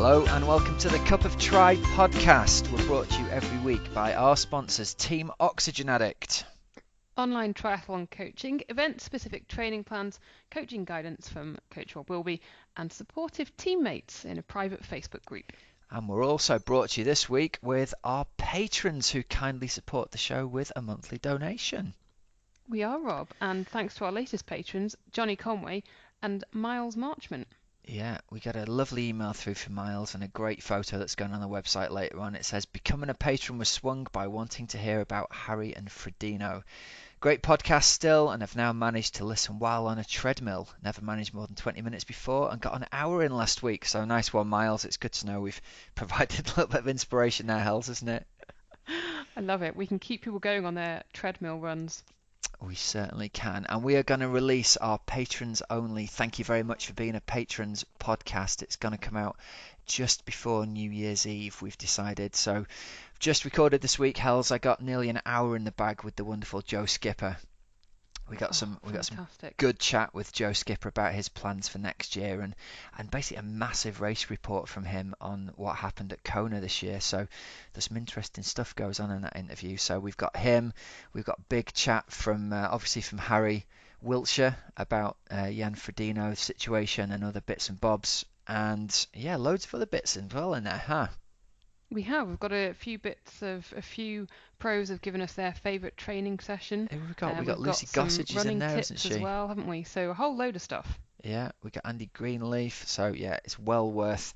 Hello and welcome to the Cup of Tri podcast. We're brought to you every week by our sponsors, Team Oxygenaddict. Online triathlon coaching, event-specific training plans, coaching guidance from Coach Rob Wilby, and supportive teammates in a private Facebook group. And we're also brought to you this week with our patrons who kindly support the show with a monthly donation. We are, Rob, and thanks to our latest patrons, Johnny Conway and Miles Marchment. Yeah, we got a lovely email through from Miles and a great photo that's going on the website later on. It says, becoming a patron was swung by wanting to hear about Harry and Frodeno. Great podcast still, and have now managed to listen while on a treadmill. Never managed more than 20 minutes before and got an hour in last week. So nice one, Miles. It's good to know we've provided a little bit of inspiration there, Hells, isn't it? I love it. We can keep people going on their treadmill runs. We certainly can. And we are going to release our patrons only. Thank you very much for being a patrons podcast. It's going to come out just before New Year's Eve, we've decided. So just recorded this week, Hells. I got nearly an hour in the bag with the wonderful Joe Skipper. We got some good chat with Joe Skipper about his plans for next year and basically a massive race report from him on what happened at Kona this year. So there's some interesting stuff goes on in that interview. So we've got him, we've got big chat from obviously from Harry Wiltshire about Jan Frodeno's situation and other bits and bobs. And yeah, loads of other bits as well in there, huh? We've got a few bits of a few pros have given us their favourite training session. We got We've Lucy got some Gossage is in running there, tips isn't she? as well, haven't we? So a whole load of stuff. Yeah, we got Andy Greenleaf. So yeah, it's well worth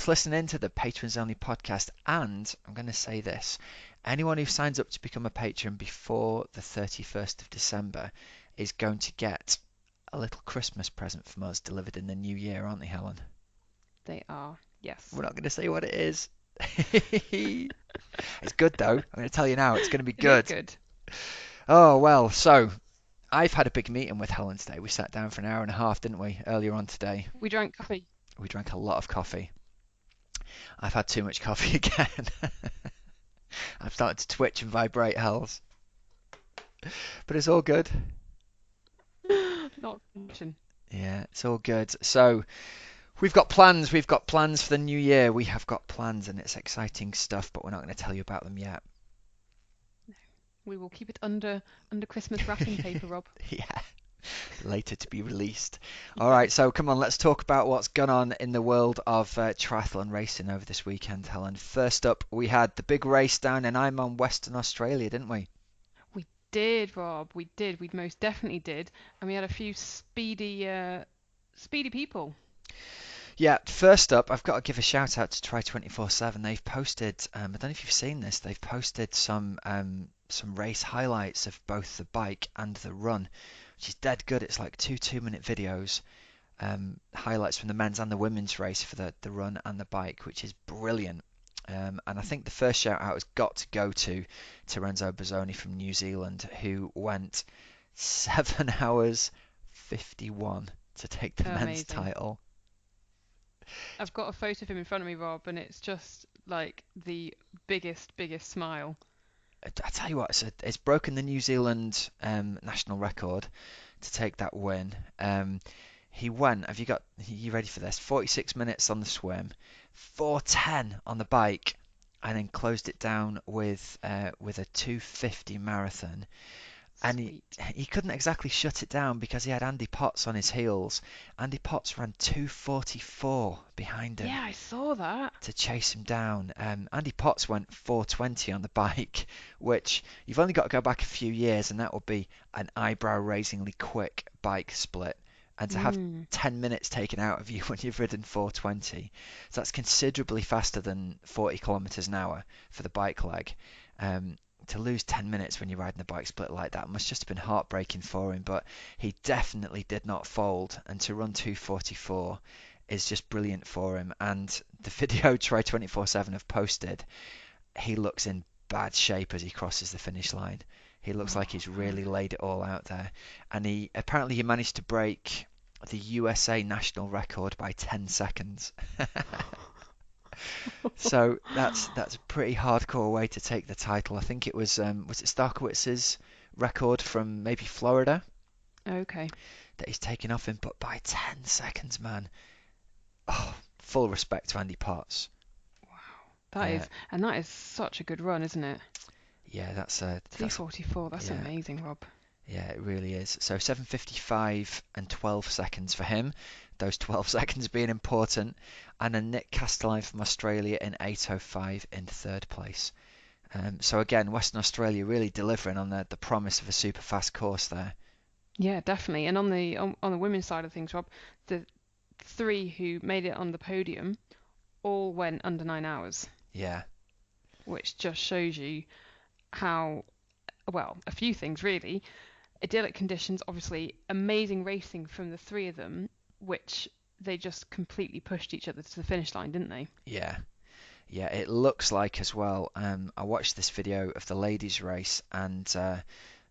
listening to the Patrons Only podcast. And I'm going to say this: anyone who signs up to become a patron before the 31st of December is going to get a little Christmas present from us delivered in the new year, aren't they, Helen? They are, yes. We're not going to say what it is. It's good though. I'm going to tell you now. It's going to be It is good. good. Oh well, so I've had a big meeting with Helen today. We sat down for an hour and a half, didn't we, earlier on today? We drank coffee. We drank a lot of coffee. I've had too much coffee again. I'm starting to twitch and vibrate, Hells. But it's all good. Not mention. Yeah, it's all good. So we've got plans. We've got plans for the new year. We have got plans, and it's exciting stuff. But we're not going to tell you about them yet. We will keep it under Christmas wrapping paper, Rob. Yeah, later to be released. All right, so come on, let's talk about what's gone on in the world of triathlon racing over this weekend, Helen. First up, we had the big race down in Eyman, Western Australia, didn't we? We did, Rob. We did. We most definitely did. And we had a few speedy people. Yeah, first up, I've got to give a shout out to Try 24/7. They've posted, I don't know if you've seen this, they've posted some race highlights of both the bike and the run, which is dead good. It's like two 2-minute videos, highlights from the men's and the women's race for the run and the bike, which is brilliant. And I think the first shout out has got to go to Terenzo Bozzoni from New Zealand, who went 7 hours 51 to take the men's Amazing. title. I've got a photo of him in front of me, Rob, and it's just like the biggest smile. I tell you what, it's broken the New Zealand national record to take that win. He went, you ready for this? 46 minutes on the swim, 4:10 on the bike, and then closed it down with a 2:50 marathon. And he couldn't exactly shut it down because he had Andy Potts on his heels. Andy Potts ran 2:44 behind him. Yeah, I saw that. To chase him down. Andy Potts went 4:20 on the bike, which you've only got to go back a few years, and that would be an eyebrow-raisingly quick bike split. And to have 10 minutes taken out of you when you've ridden 4:20, so that's considerably faster than 40 kilometers an hour for the bike leg. To lose 10 minutes when you're riding a bike split like that must just have been heartbreaking for him, but he definitely did not fold, and to run 2:44 is just brilliant for him. And the video Try 24/7 have posted, he looks in bad shape as he crosses the finish line. He looks like he's really laid it all out there, and he managed to break the USA national record by 10 seconds. So that's a pretty hardcore way to take the title. I think it was it Starkowitz's record from maybe Florida Okay. that he's taken off him, but by 10 seconds, man. Oh, full respect to Andy Potts. That Uh, is, and that is such a good run, isn't it? yeah, that's 2:44. That's yeah, amazing, Rob. yeah, it really is. So 7:55 and 12 seconds for him. Those 12 seconds being important. And then Nick Castelline from Australia in 8:05 in third place. So again, Western Australia really delivering on the promise of a super fast course there. Yeah, definitely. And on the women's side of things, Rob, the three who made it on the podium all went under 9 hours, Yeah, which just shows you how, well, a few things really. Idyllic conditions, obviously, amazing racing from the three of them, which they just completely pushed each other to the finish line, didn't they? yeah, yeah. It looks like as well. I watched this video of the ladies' race, and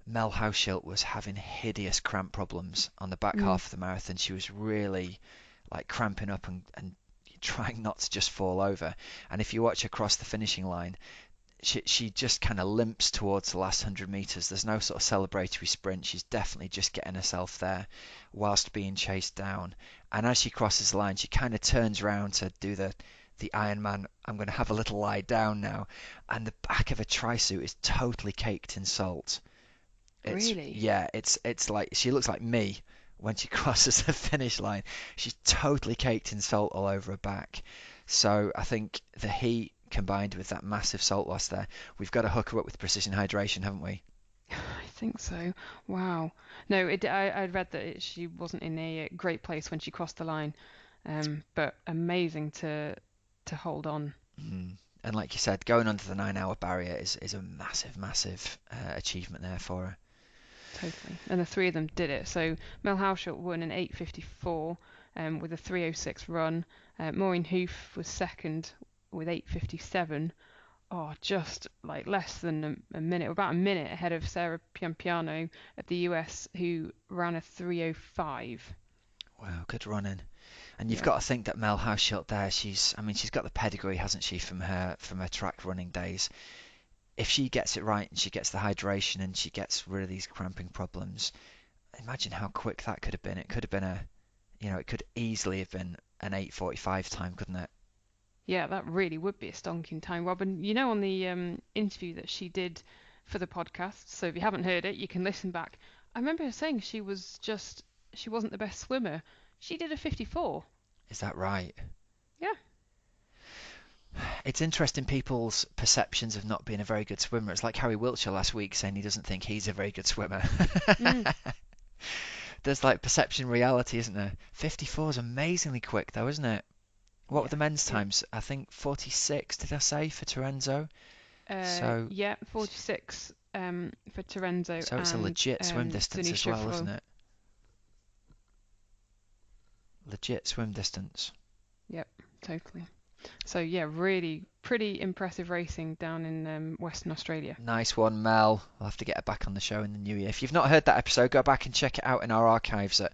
Mel Hauschild was having hideous cramp problems on the back Mm. half of the marathon. She was really like cramping up and trying not to just fall over. And if you watch across the finishing line, she just kind of limps towards the last 100 meters. There's no sort of celebratory sprint. She's definitely just getting herself there whilst being chased down. And as she crosses the line, she kind of turns around to do the Ironman. I'm going to have a little lie down now. And the back of her tri-suit is totally caked in salt. It's Really? yeah, it's like she looks like me when she crosses the finish line. She's totally caked in salt all over her back. So I think the heat combined with that massive salt loss there, we've got to hook her up with precision hydration, haven't we? I think so. Wow. No, I read that she wasn't in a great place when she crossed the line, but amazing to hold on. Mm. And like you said, going under the 9 hour barrier is a massive, massive achievement there for her. Totally. And the three of them did it. So Mel Hauschild won in 8:54 with a 3:06 run. Maureen Hoof was second with 8:57. Oh, just like less than a minute, about a minute ahead of Sarah Piampiano of the US, who ran a 3:05. Wow, good running. And you've Yeah. got to think that Mel Hauschild there, I mean, she's got the pedigree, hasn't she, from her track running days. If she gets it right and she gets the hydration and she gets rid of these cramping problems, imagine how quick that could have been. It could have been it could easily have been an 8:45 time, couldn't it? Yeah, that really would be a stonking time, Robin. You know, on the interview that she did for the podcast, so if you haven't heard it, you can listen back. I remember her saying she wasn't the best swimmer. She did a 54. Is that right? Yeah. It's interesting people's perceptions of not being a very good swimmer. It's like Harry Wiltshire last week saying he doesn't think he's a very good swimmer. Mm. There's like perception reality, isn't there? 54 is amazingly quick though, isn't it? What were Yeah. the men's It, times? I think 46, did I say, for Terenzo? So yeah, 46 for Terenzo so it's a and legit swim distance as Zanisha well, isn't Flo. it? Legit swim distance. Yep, totally. So yeah, really pretty impressive racing down in Western Australia. Nice one, Mel. We'll have to get her back on the show in the new year. If you've not heard that episode, go back and check it out in our archives at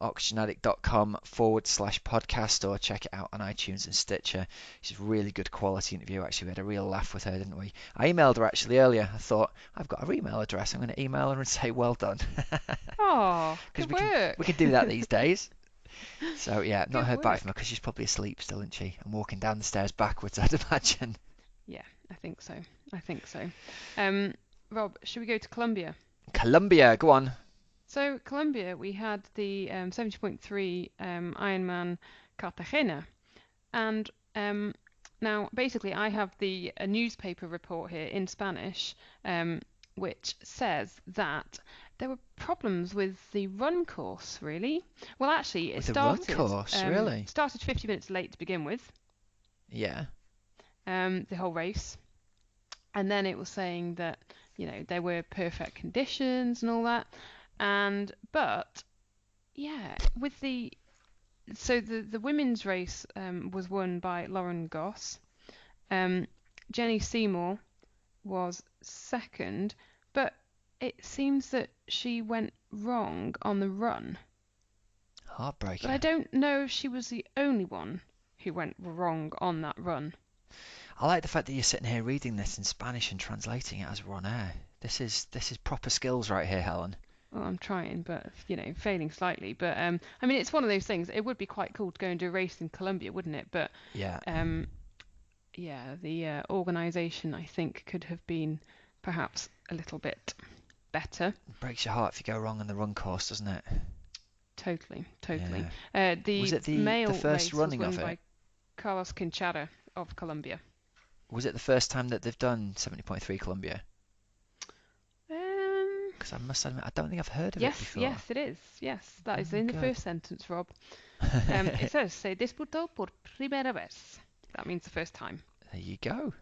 oxygenaddict.com/podcast or check it out on iTunes and Stitcher. She's a really good quality interview, actually. We had a real laugh with her, didn't we? I emailed her actually earlier. I thought, I've got her email address. I'm going to email her and say, well done. Oh, Because good we work. can do that these days. So yeah, not Good heard back from her work. because she's probably asleep still, isn't she? And walking down the stairs backwards, I'd imagine. Yeah, I think so. I think so. Um, Rob, should we go to Colombia? Colombia, go on. So Colombia, we had the 70.3 Ironman Cartagena, and now basically I have a newspaper report here in Spanish, which says that there were problems with the run course. Really? Well, actually, it With a run started course, really? started 50 minutes late to begin with, Yeah. the whole race. And then it was saying that, there were perfect conditions and all that. But yeah, the women's race was won by Lauren Goss. Jenny Seymour was second, but it seems that she went wrong on the run. But I Heartbreaker. don't know if she was the only one who went wrong on that run. I like the fact that you're sitting here reading this in Spanish and translating it as we're on air. This is proper skills right here, Helen. Well, I'm trying, but failing slightly. But I mean, it's one of those things. It would be quite cool to go and do a race in Colombia, wouldn't it? But Yeah. um, yeah, the organisation I think could have been perhaps a little bit better. Breaks your heart if you go wrong on the run course, doesn't it? Totally, totally. Yeah. Was The it the male first race was running won of it? by Carlos Quinchada of Colombia. Was it the first time that they've done 70.3 Columbia? Um, Because I must admit, I don't think I've heard of it yes, before. yes, it is. Yes, that is Oh, in the good. first sentence, Rob. It says, se disputó por primera vez. That means the first time. There you go.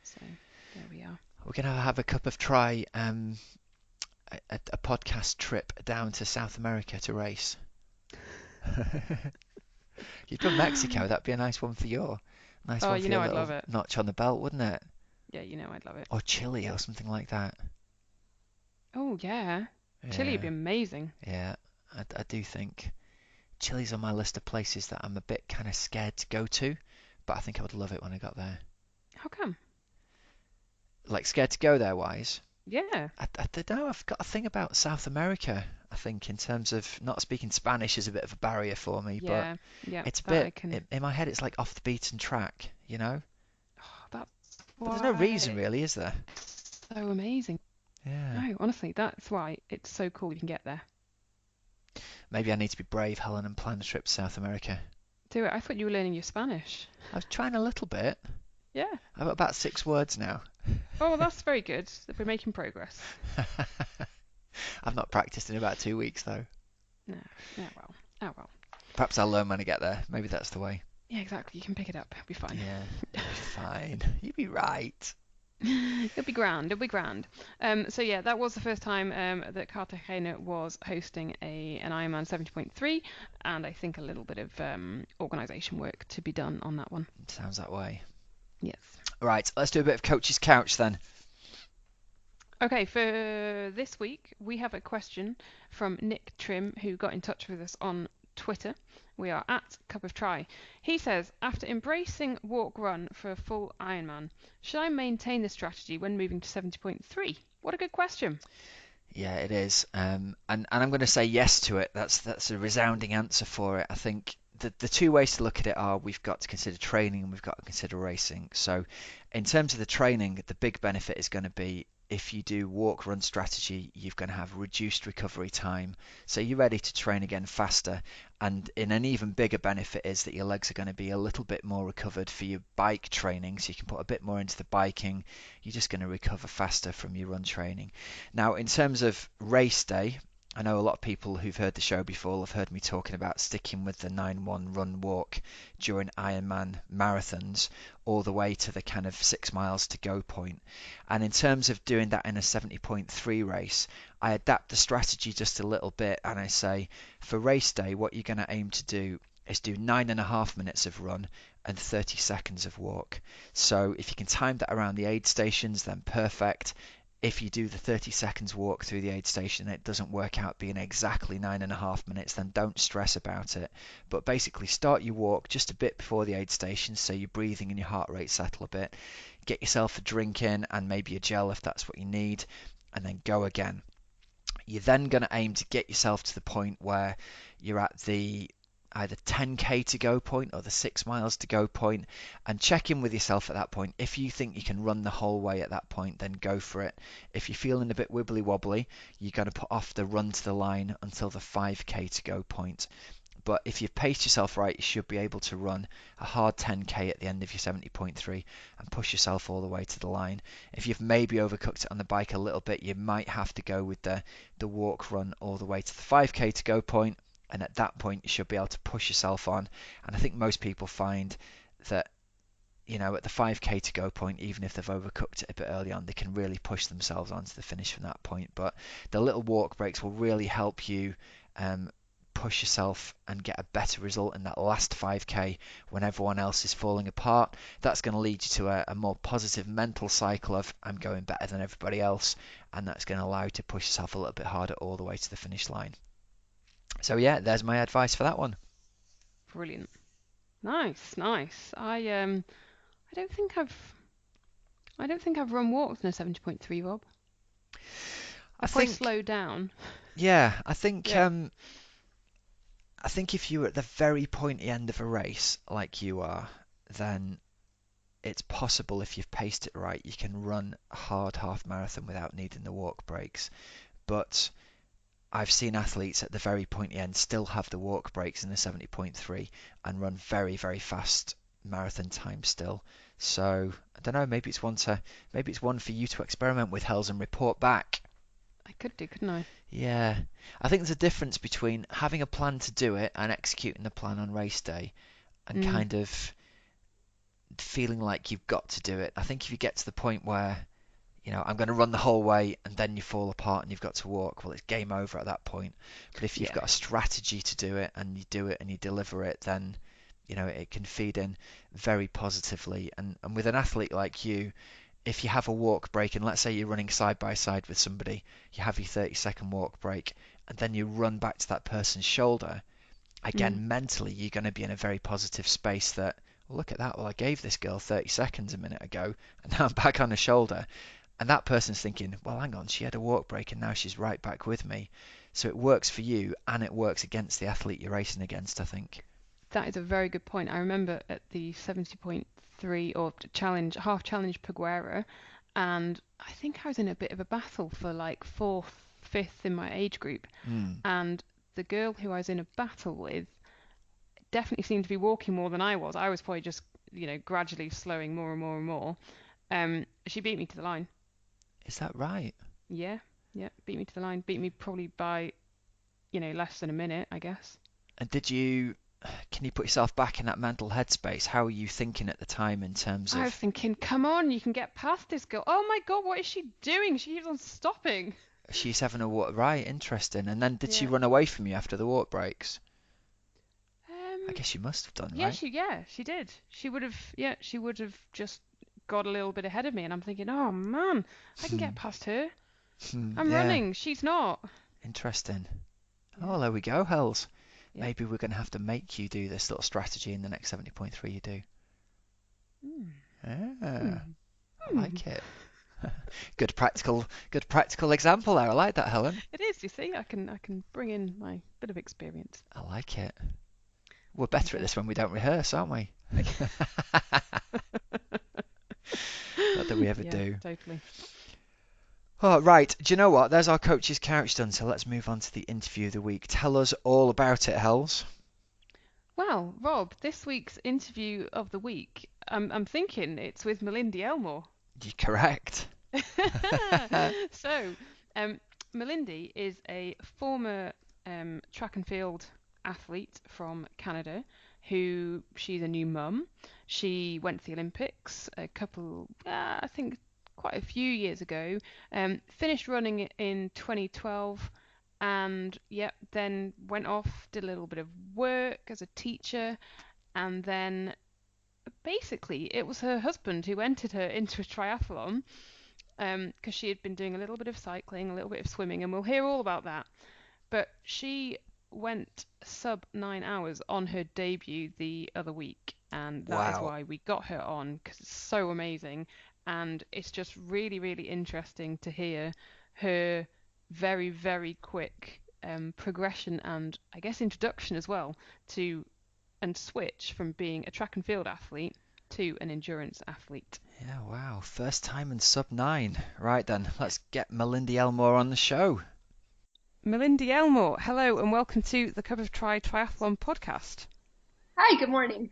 So there we are. We're gonna have a cup of try a podcast trip down to South America to race. You've done Mexico. That'd be a nice Oh, one for your I'd little love it. notch on the belt, wouldn't it? Yeah, I'd love it. Or Chile or something like that. Oh, yeah. Chile would Yeah, be amazing. yeah. I do think Chile's on my list of places that I'm a bit kind of scared to go to, but I think I would love it when I got there. How come? Like scared to go there wise. Yeah. I don't know. I've got a thing about South America. I think in terms of not speaking Spanish is a bit of a barrier for me, but Yeah. Yeah. it's a That I bit can. in my head. It's like off the beaten track, you know. Oh, that's But there's no reason why really, is there? it's so amazing. Yeah. No, honestly, that's why it's so cool you can get there. Maybe I need to be brave, Helen, and plan a trip to South America. Do it. I thought you were learning your Spanish. I was trying a little bit. Yeah. I've got about 6 words now. Oh, that's very good. We're making progress. I've not practiced in about 2 weeks though. No. Yeah, well. Oh, well. Perhaps I'll learn when I get there. Maybe that's the way. Yeah, exactly. You can pick it up. It'll be fine. Yeah, it'll be fine. You'll be right. It'll be grand. It'll be grand. So yeah, that was the first time that Cartagena was hosting an Ironman 70.3, and I think a little bit of organisation work to be done on that one. Sounds that way. Yes. Right, let's do a bit of Coach's Couch then. Okay, for this week we have a question from Nick Trim, who got in touch with us on Twitter. We are at Cup of Try. He says, after embracing walk run for a full Ironman, should I maintain this strategy when moving to 70.3? What a good question. Yeah, it is. And I'm going to say yes to it. That's a resounding answer for it. I think the two ways to look at it are we've got to consider training and we've got to consider racing. So in terms of the training, the big benefit is going to be if you do walk run strategy, you're going to have reduced recovery time. So you're ready to train again faster. And in an even bigger benefit is that your legs are going to be a little bit more recovered for your bike training. So you can put a bit more into the biking. You're just going to recover faster from your run training. Now, in terms of race day, I know a lot of people who've heard the show before have heard me talking about sticking with the 9-1 run walk during Ironman marathons all the way to the kind of 6 miles to go point. And in terms of doing that in a 70.3 race, I adapt the strategy just a little bit and I say for race day, what you're going to aim to do is do 9.5 minutes of run and 30 seconds of walk. So if you can time that around the aid stations, then perfect. If you do the 30 seconds walk through the aid station and it doesn't work out being exactly 9.5 minutes, then don't stress about it. But basically start your walk just a bit before the aid station so your breathing and your heart rate settle a bit. Get yourself a drink in and maybe a gel if that's what you need, and then go again. You're then going to aim to get yourself to the point where you're at the either 10k to go point or the 6 miles to go point, and check in with yourself at that point. If you think you can run the whole way at that point, then go for it. If you're feeling a bit wibbly wobbly, you're going to put off the run to the line until the 5k to go point. But if you've paced yourself right, you should be able to run a hard 10k at the end of your 70.3 and push yourself all the way to the line. If you've maybe overcooked it on the bike a little bit, you might have to go with the walk run all the way to the 5k to go point, and at that point you should be able to push yourself on. And I think most people find that at the 5k to go point, even if they've overcooked it a bit early on, they can really push themselves onto the finish from that point. But the little walk breaks will really help you push yourself and get a better result in that last 5k when everyone else is falling apart. That's going to lead you to a more positive mental cycle of I'm going better than everybody else, and that's going to allow you to push yourself a little bit harder all the way to the finish line. So yeah, there's my advice for that one. Brilliant. Nice, nice. I don't think I've run walks in a 70.3, Rob. I I've probably think slowed down. Yeah, Yeah. I think if you're at the very pointy end of a race like you are, then it's possible if you've paced it right, you can run a hard half marathon without needing the walk breaks. But I've seen athletes at the very pointy end still have the walk breaks in the 70.3 and run very, very fast marathon time still. So I don't know, maybe it's one for you to experiment with, Hells, and report back. I could do, couldn't I? Yeah, I think there's a difference between having a plan to do it and executing the plan on race day and Mm. kind of feeling like you've got to do it. I think if you get to the point where, I'm going to run the whole way and then you fall apart and you've got to walk, well, it's game over at that point. But if you've Yeah. got a strategy to do it and you do it and you deliver it, then, it can feed in very positively. And with an athlete like you, if you have a walk break, and let's say you're running side by side with somebody, you have your 30-second walk break, and then you run back to that person's shoulder, Mm. again, mentally, you're going to be in a very positive space that, well, look at that. Well, I gave this girl 30 seconds a minute ago, and now I'm back on her shoulder. And that person's thinking, well, hang on, she had a walk break and now she's right back with me. So it works for you and it works against the athlete you're racing against, I think. That is a very good point. I remember at the 70.3 or challenge, half challenge Peguera, and I think I was in a bit of a battle for like fourth, fifth in my age group. Mm. And the girl who I was in a battle with definitely seemed to be walking more than I was. I was probably just, gradually slowing more and more and more. She beat me to the line. Is that right? Yeah, yeah, beat me to the line. Beat me probably by, less than a minute, I guess. And can you put yourself back in that mental headspace? How are you thinking at the time in terms I was of, thinking, come on, you can get past this girl. Oh my God, what is she doing? She keeps on stopping. she's having a walk? Right, interesting. And then did she Yeah. run away from you after the walk breaks? I Um. guess she must have done, Yeah, right? she did. She would have. Yeah, she would have just got a little bit ahead of me, and I'm thinking, oh man, I can Hmm. get past her. I'm Yeah, running. She's not. interesting. Yeah. Oh, there we go, Hells. Yeah. Maybe we're going to have to make you do this little strategy in the next 70.3 you do. Mm. Ah, Mm. I Mm. like it. Good practical example there. I like that, Helen. It is. You see, I can bring in my bit of experience. I like it. We're There we better at go. this when we don't rehearse, aren't we? Not that we ever Yeah, do. totally. Oh, right. Do you know what? There's our coach's couch done, so let's move on to the interview of the week. Tell us all about it, Hells. Well, Rob, this week's interview of the week, I'm thinking it's with Malindi Elmore. You're correct. So, um, Malindi is a former track and field athlete from Canada who she's a new mum. She went to the Olympics a couple, I think quite a few years ago, finished running it in 2012 and yep, then went off, did a little bit of work as a teacher, and then basically it was her husband who entered her into a triathlon because she had been doing a little bit of cycling, a little bit of swimming, and we'll hear all about that. But she went sub 9 hours on her debut the other week, and that is Wow. why we got her on because it's so amazing, and it's just really, really interesting to hear her very, very quick progression and I guess introduction as well to and switch from being a track and field athlete to an endurance athlete. Yeah, wow. First time in sub 9. Right then, let's get Malindi Elmore on the show. Malindi Elmore, hello and welcome to the Cup of Triathlon podcast. Hi, good morning.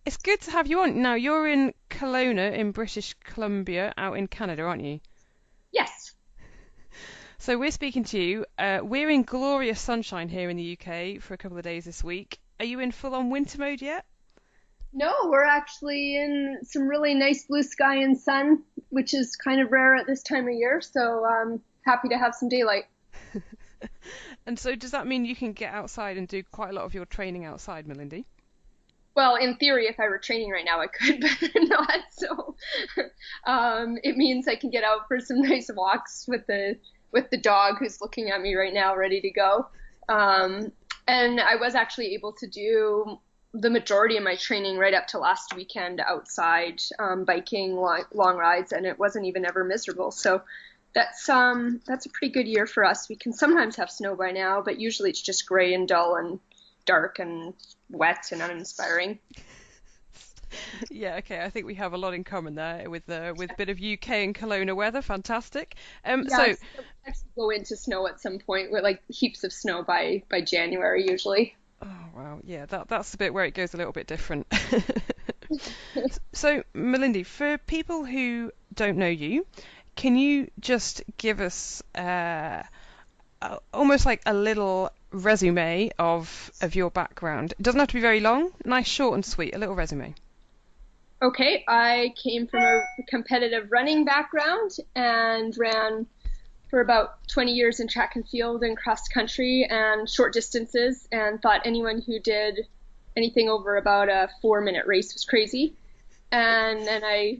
It's good to have you on. Now, you're in Kelowna in British Columbia, out in Canada, aren't you? Yes. So we're speaking to you. We're in glorious sunshine here in the UK for a couple of days this week. Are you in full-on winter mode yet? No, we're actually in some really nice blue sky and sun, which is kind of rare at this time of year, so I'm happy to have some daylight. And so does that mean you can get outside and do quite a lot of your training outside, Malindi? Well, in theory, if I were training right now, I could, but I'm not. So it means I can get out for some nice walks with the dog who's looking at me right now, ready to go. And I was actually able to do the majority of my training right up to last weekend outside, biking long rides, and it wasn't even ever miserable. So That's a pretty good year for us. We can sometimes have snow by now, but usually it's just gray and dull and dark and wet and uninspiring. Yeah, okay. I think we have a lot in common there with a bit of UK and Kelowna weather. Fantastic. Yeah, So so we actually go into snow at some point with like heaps of snow by January usually. oh wow, yeah, that's the bit where it goes a little bit different. So Malindi, for people who don't know you, can you just give us almost like a little resume of your background? It doesn't have to be very long. Nice, short and sweet. A little resume. Okay, I came from a competitive running background and ran for about 20 years in track and field and cross country and short distances, and thought anyone who did anything over about a 4-minute race was crazy. And then I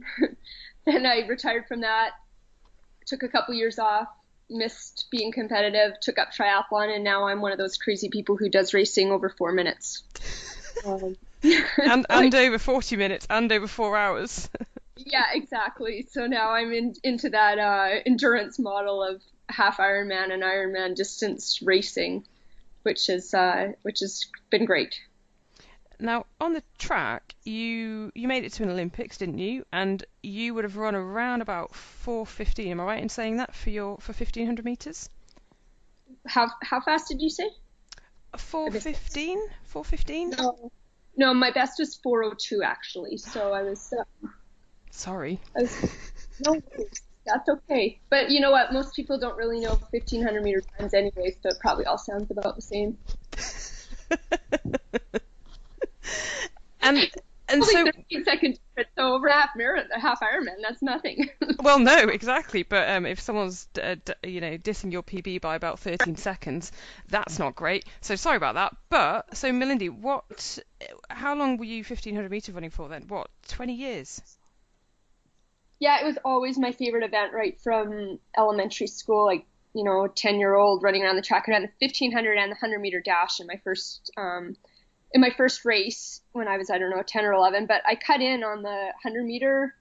then I retired from that, took a couple years off, missed being competitive, took up triathlon, and now I'm one of those crazy people who does racing over 4 minutes. Um, And over 40 minutes and over 4 hours. Yeah, exactly. So now I'm into that endurance model of half Ironman and Ironman distance racing, which has been great. Now, on the track, you made it to an Olympics, didn't you? And you would have run around about 4:15. Am I right in saying that for 1500 meters? How fast did you say? 4:15? 4:15? No, no, my best was 4:02 actually. So Sorry. I was no worries. That's okay. But you know what? Most people don't really know 1500-meter times anyway, so it probably all sounds about the same. And and Only so 13 seconds difference, so over half Ironman, that's nothing. well, no, exactly. But if someone's dissing your PB by about 13 seconds, that's not great. So sorry about that. But so Malindi, how long were you 1500-meter running for then? What, 20 years? Yeah, it was always my favorite event right from elementary school, like, 10-year-old running around the track. I ran the 1500 and the 100-meter dash in my first race when I was, I don't know, 10 or 11, but I cut in on the 100-meter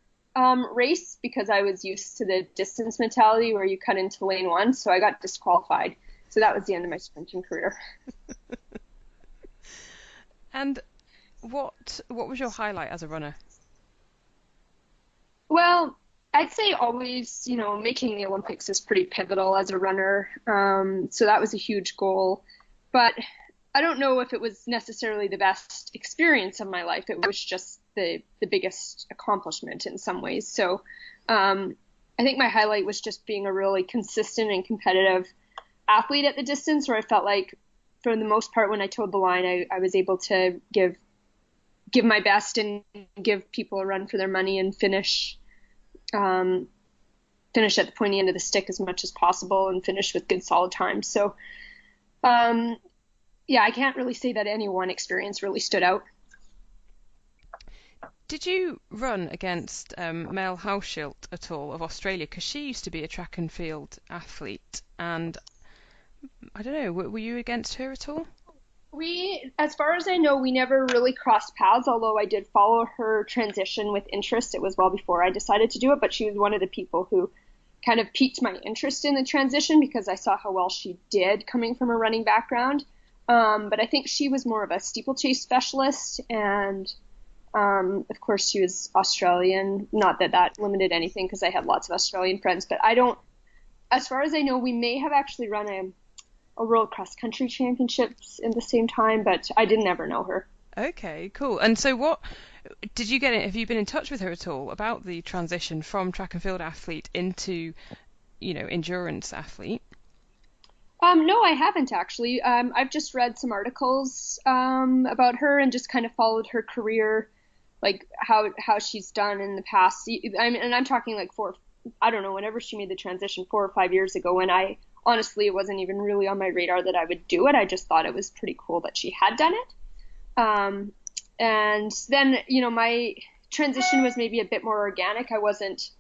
race because I was used to the distance mentality where you cut into lane one, so I got disqualified. So that was the end of my sprinting career. And what was your highlight as a runner? Well, I'd say always, making the Olympics is pretty pivotal as a runner. So that was a huge goal. But I don't know if it was necessarily the best experience of my life. It was just the biggest accomplishment in some ways. So I think my highlight was just being a really consistent and competitive athlete at the distance, where I felt like for the most part when I towed the line, I was able to give my best and give people a run for their money and finish at the pointy end of the stick as much as possible and finish with good solid times. So yeah, I can't really say that any one experience really stood out. Did you run against Mel Hauschild at all of Australia? Because she used to be a track and field athlete, and I don't know, were you against her at all? As far as I know, we never really crossed paths, although I did follow her transition with interest. It was well before I decided to do it, but she was one of the people who kind of piqued my interest in the transition because I saw how well she did coming from a running background. But I think she was more of a steeplechase specialist, and of course she was Australian. Not that that limited anything because I had lots of Australian friends, but as far as I know, we may have actually run a World Cross Country Championships in the same time, but I didn't ever know her. Okay, cool. And so what did you have you been in touch with her at all about the transition from track and field athlete into, endurance athlete? No, I haven't actually. I've just read some articles about her and just kind of followed her career, like how she's done in the past. And I'm talking like I don't know, whenever she made the transition 4 or 5 years ago, when honestly, it wasn't even really on my radar that I would do it. I just thought it was pretty cool that she had done it. And then, my transition was maybe a bit more organic. I wasn't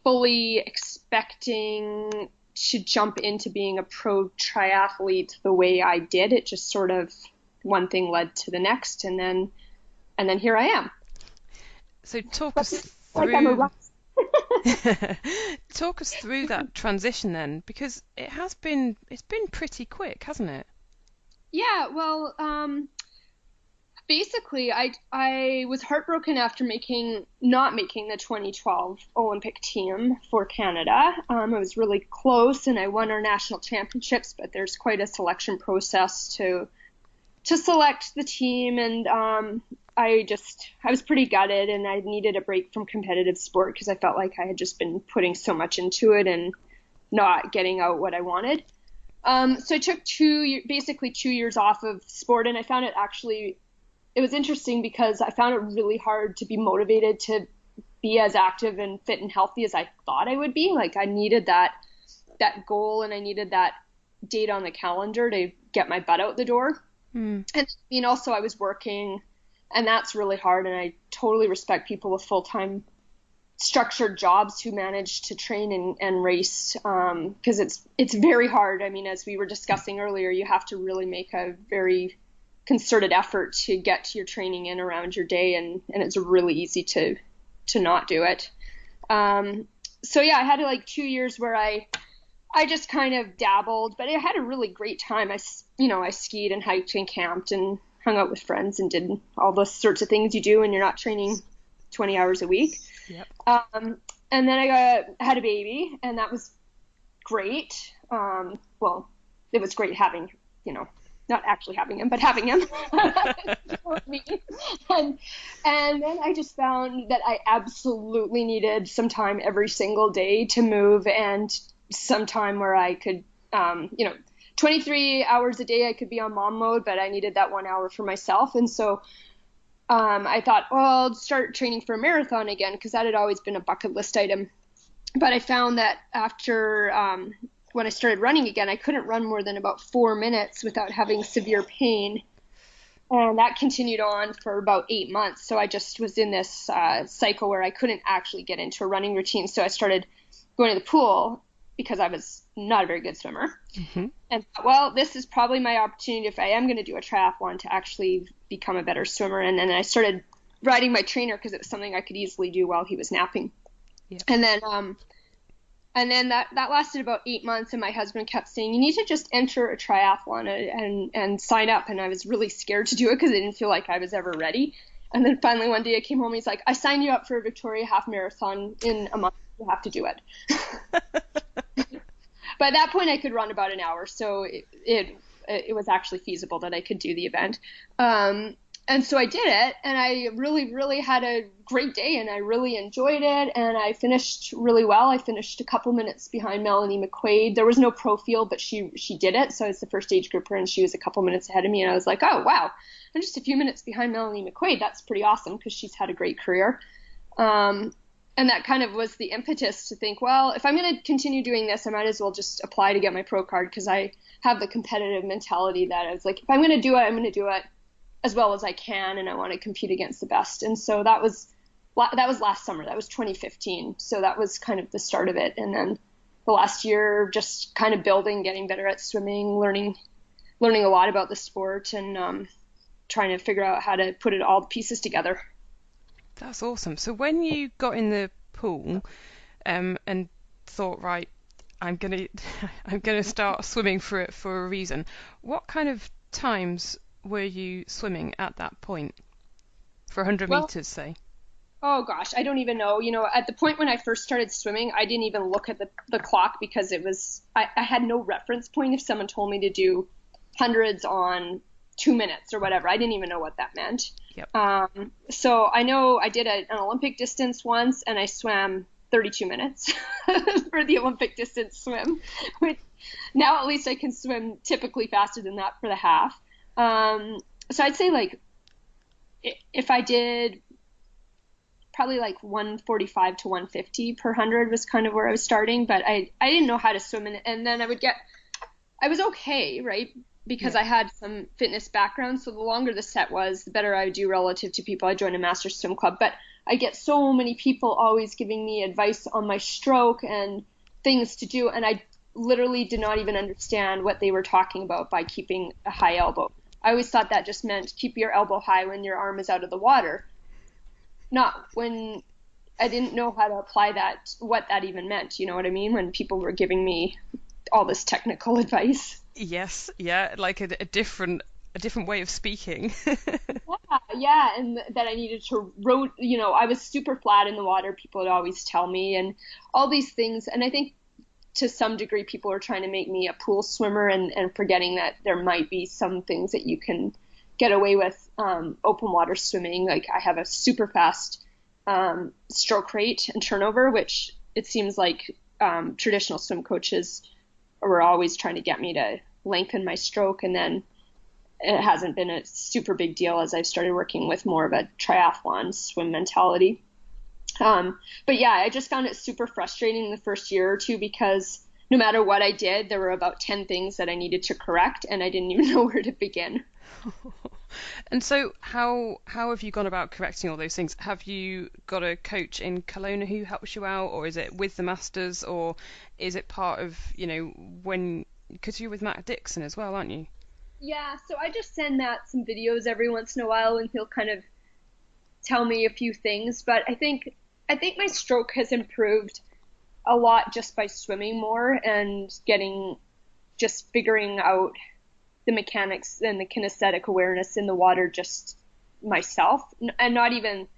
fully expecting to jump into being a pro triathlete the way I did. It just sort of one thing led to the next, and then here I am. So talk us Like I'm a through. rock. Talk us through that transition then, because it's been pretty quick, hasn't it? Yeah, well, basically, I was heartbroken after not making the 2012 Olympic team for Canada. I was really close, and I won our national championships, but there's quite a selection process to select the team, and I was pretty gutted, and I needed a break from competitive sport because I felt like I had just been putting so much into it and not getting out what I wanted. So I took basically 2 years off of sport, and I found it was interesting because I found it really hard to be motivated to be as active and fit and healthy as I thought I would be. Like I needed that goal, and I needed that date on the calendar to get my butt out the door. And also I was working, and that's really hard. And I totally respect people with full-time structured jobs who manage to train and race, because it's very hard. I mean, as we were discussing earlier, you have to really make a very concerted effort to get your training in around your day, and it's really easy to not do it. So yeah, I had like 2 years where I just kind of dabbled, but I had a really great time. I skied and hiked and camped and hung out with friends and did all the sorts of things you do when you're not training 20 hours a week. Yep. And then I had a baby, and that was great. Well, it was great having, not actually having him, but having him. And then I just found that I absolutely needed some time every single day to move, and some time where I could, 23 hours a day I could be on mom mode, but I needed that 1 hour for myself. And so I thought, well, I'll start training for a marathon again, because that had always been a bucket list item. But I found that after when I started running again, I couldn't run more than about 4 minutes without having severe pain. And that continued on for about 8 months. So I just was in this cycle where I couldn't actually get into a running routine. So I started going to the pool because I was not a very good swimmer. Mm-hmm. And well, this is probably my opportunity if I am going to do a triathlon to actually become a better swimmer. And then I started riding my trainer because it was something I could easily do while he was napping. Yeah. And then that lasted about 8 months, and my husband kept saying, you need to just enter a triathlon and sign up. And I was really scared to do it because I didn't feel like I was ever ready. And then finally one day I came home and he's like, I signed you up for a Victoria half marathon in a month. You have to do it. By that point I could run about an hour, so it was actually feasible that I could do the event. And so I did it, and I really, really had a great day, and I really enjoyed it, and I finished really well. I finished a couple minutes behind Melanie McQuaid. There was no pro field, but she did it, so I was the first age grouper, and she was a couple minutes ahead of me, and I was like, oh, wow, I'm just a few minutes behind Melanie McQuaid. That's pretty awesome, because she's had a great career. And that kind of was the impetus to think, well, if I'm going to continue doing this, I might as well just apply to get my pro card, because I have the competitive mentality that I was like, if I'm going to do it, I'm going to do it as well as I can, and I want to compete against the best. And so that was last summer. That was 2015. So that was kind of the start of it. And then the last year, just kind of building, getting better at swimming, learning a lot about the sport, and trying to figure out how to put all the pieces together. That's awesome. So when you got in the pool and thought, right, I'm gonna start swimming for a reason, what kind of times were you swimming at that point for 100 meters, say? Oh gosh, I don't even know. At the point when I first started swimming, I didn't even look at the clock, because I had no reference point. If someone told me to do hundreds on 2 minutes or whatever, I didn't even know what that meant. Yep. So I know I did an Olympic distance once, and I swam 32 minutes for the Olympic distance swim. Which now at least I can swim typically faster than that for the half. So I'd say like if I did probably like 145 to 150 per 100 was kind of where I was starting, but I didn't know how to swim, and then I was okay, right? Because I had some fitness background. So the longer the set was, the better I would do relative to people. I joined a master's swim club, but I get so many people always giving me advice on my stroke and things to do. And I literally did not even understand what they were talking about by keeping a high elbow. I always thought that just meant keep your elbow high when your arm is out of the water. Not when I didn't know how to apply that, what that even meant. You know what I mean? When people were giving me all this technical advice. Yes, yeah, like a different way of speaking. Yeah, and that I needed to row, I was super flat in the water, people would always tell me, and all these things. And I think to some degree, people are trying to make me a pool swimmer and forgetting that there might be some things that you can get away with open water swimming. Like I have a super fast stroke rate and turnover, which it seems like traditional swim coaches were always trying to get me to lengthen my stroke, and then it hasn't been a super big deal as I've started working with more of a triathlon swim mentality. But yeah, I just found it super frustrating the first year or two because no matter what I did, there were about 10 things that I needed to correct, and I didn't even know where to begin. And so how have you gone about correcting all those things? Have you got a coach in Kelowna who helps you out, or is it with the Masters, or is it part of, when, because you're with Matt Dixon as well, aren't you? Yeah, so I just send Matt some videos every once in a while, and he'll kind of tell me a few things. But I think my stroke has improved a lot just by swimming more and just figuring out the mechanics and the kinesthetic awareness in the water just myself, and not even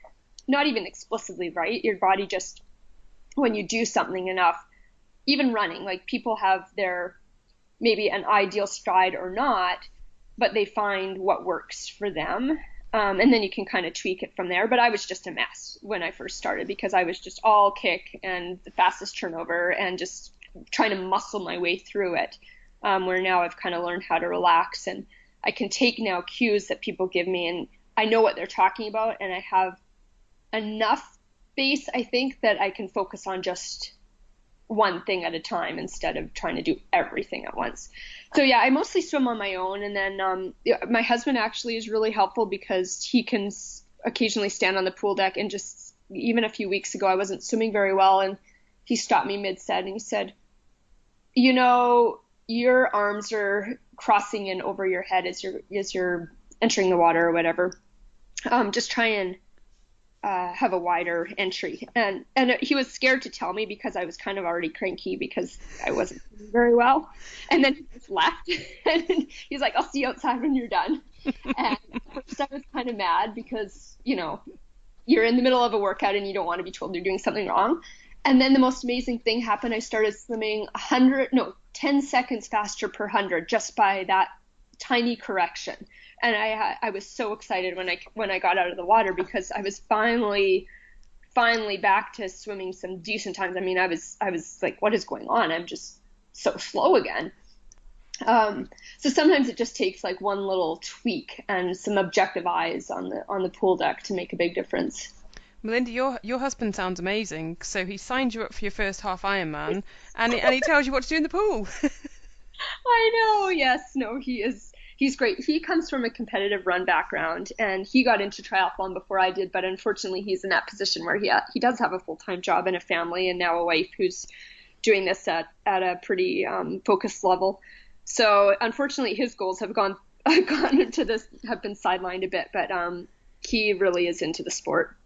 explicitly, right? Your body just, when you do something enough, even running, like people have their maybe an ideal stride or not, but they find what works for them. And then you can kind of tweak it from there. But I was just a mess when I first started because I was just all kick and the fastest turnover and just trying to muscle my way through it. Where now I've kind of learned how to relax, and I can take now cues that people give me, and I know what they're talking about, and I have enough base, I think, that I can focus on just one thing at a time instead of trying to do everything at once. So yeah, I mostly swim on my own, and then my husband actually is really helpful because he can occasionally stand on the pool deck, and just even a few weeks ago I wasn't swimming very well, and he stopped me mid-set and he said, your arms are crossing in over your head as you're entering the water or whatever. Just try and have a wider entry. And he was scared to tell me because I was kind of already cranky because I wasn't doing very well. And then he just left. And he's like, I'll see you outside when you're done. And at first I was kind of mad because, you're in the middle of a workout and you don't want to be told you're doing something wrong. And then the most amazing thing happened. I started swimming 10 seconds faster per 100 just by that tiny correction. And I was so excited when I got out of the water because I was finally back to swimming some decent times. I mean, I was like, what is going on? I'm just so slow again. So sometimes it just takes like one little tweak and some objective eyes on the pool deck to make a big difference. Malindi, your husband sounds amazing. So he signed you up for your first half Ironman, and he tells you what to do in the pool. I know. Yes. No, he's great. He comes from a competitive run background, and he got into triathlon before I did, but unfortunately he's in that position where he does have a full-time job and a family and now a wife who's doing this at a pretty focused level. So unfortunately his goals have gone into this, have been sidelined a bit, but he really is into the sport.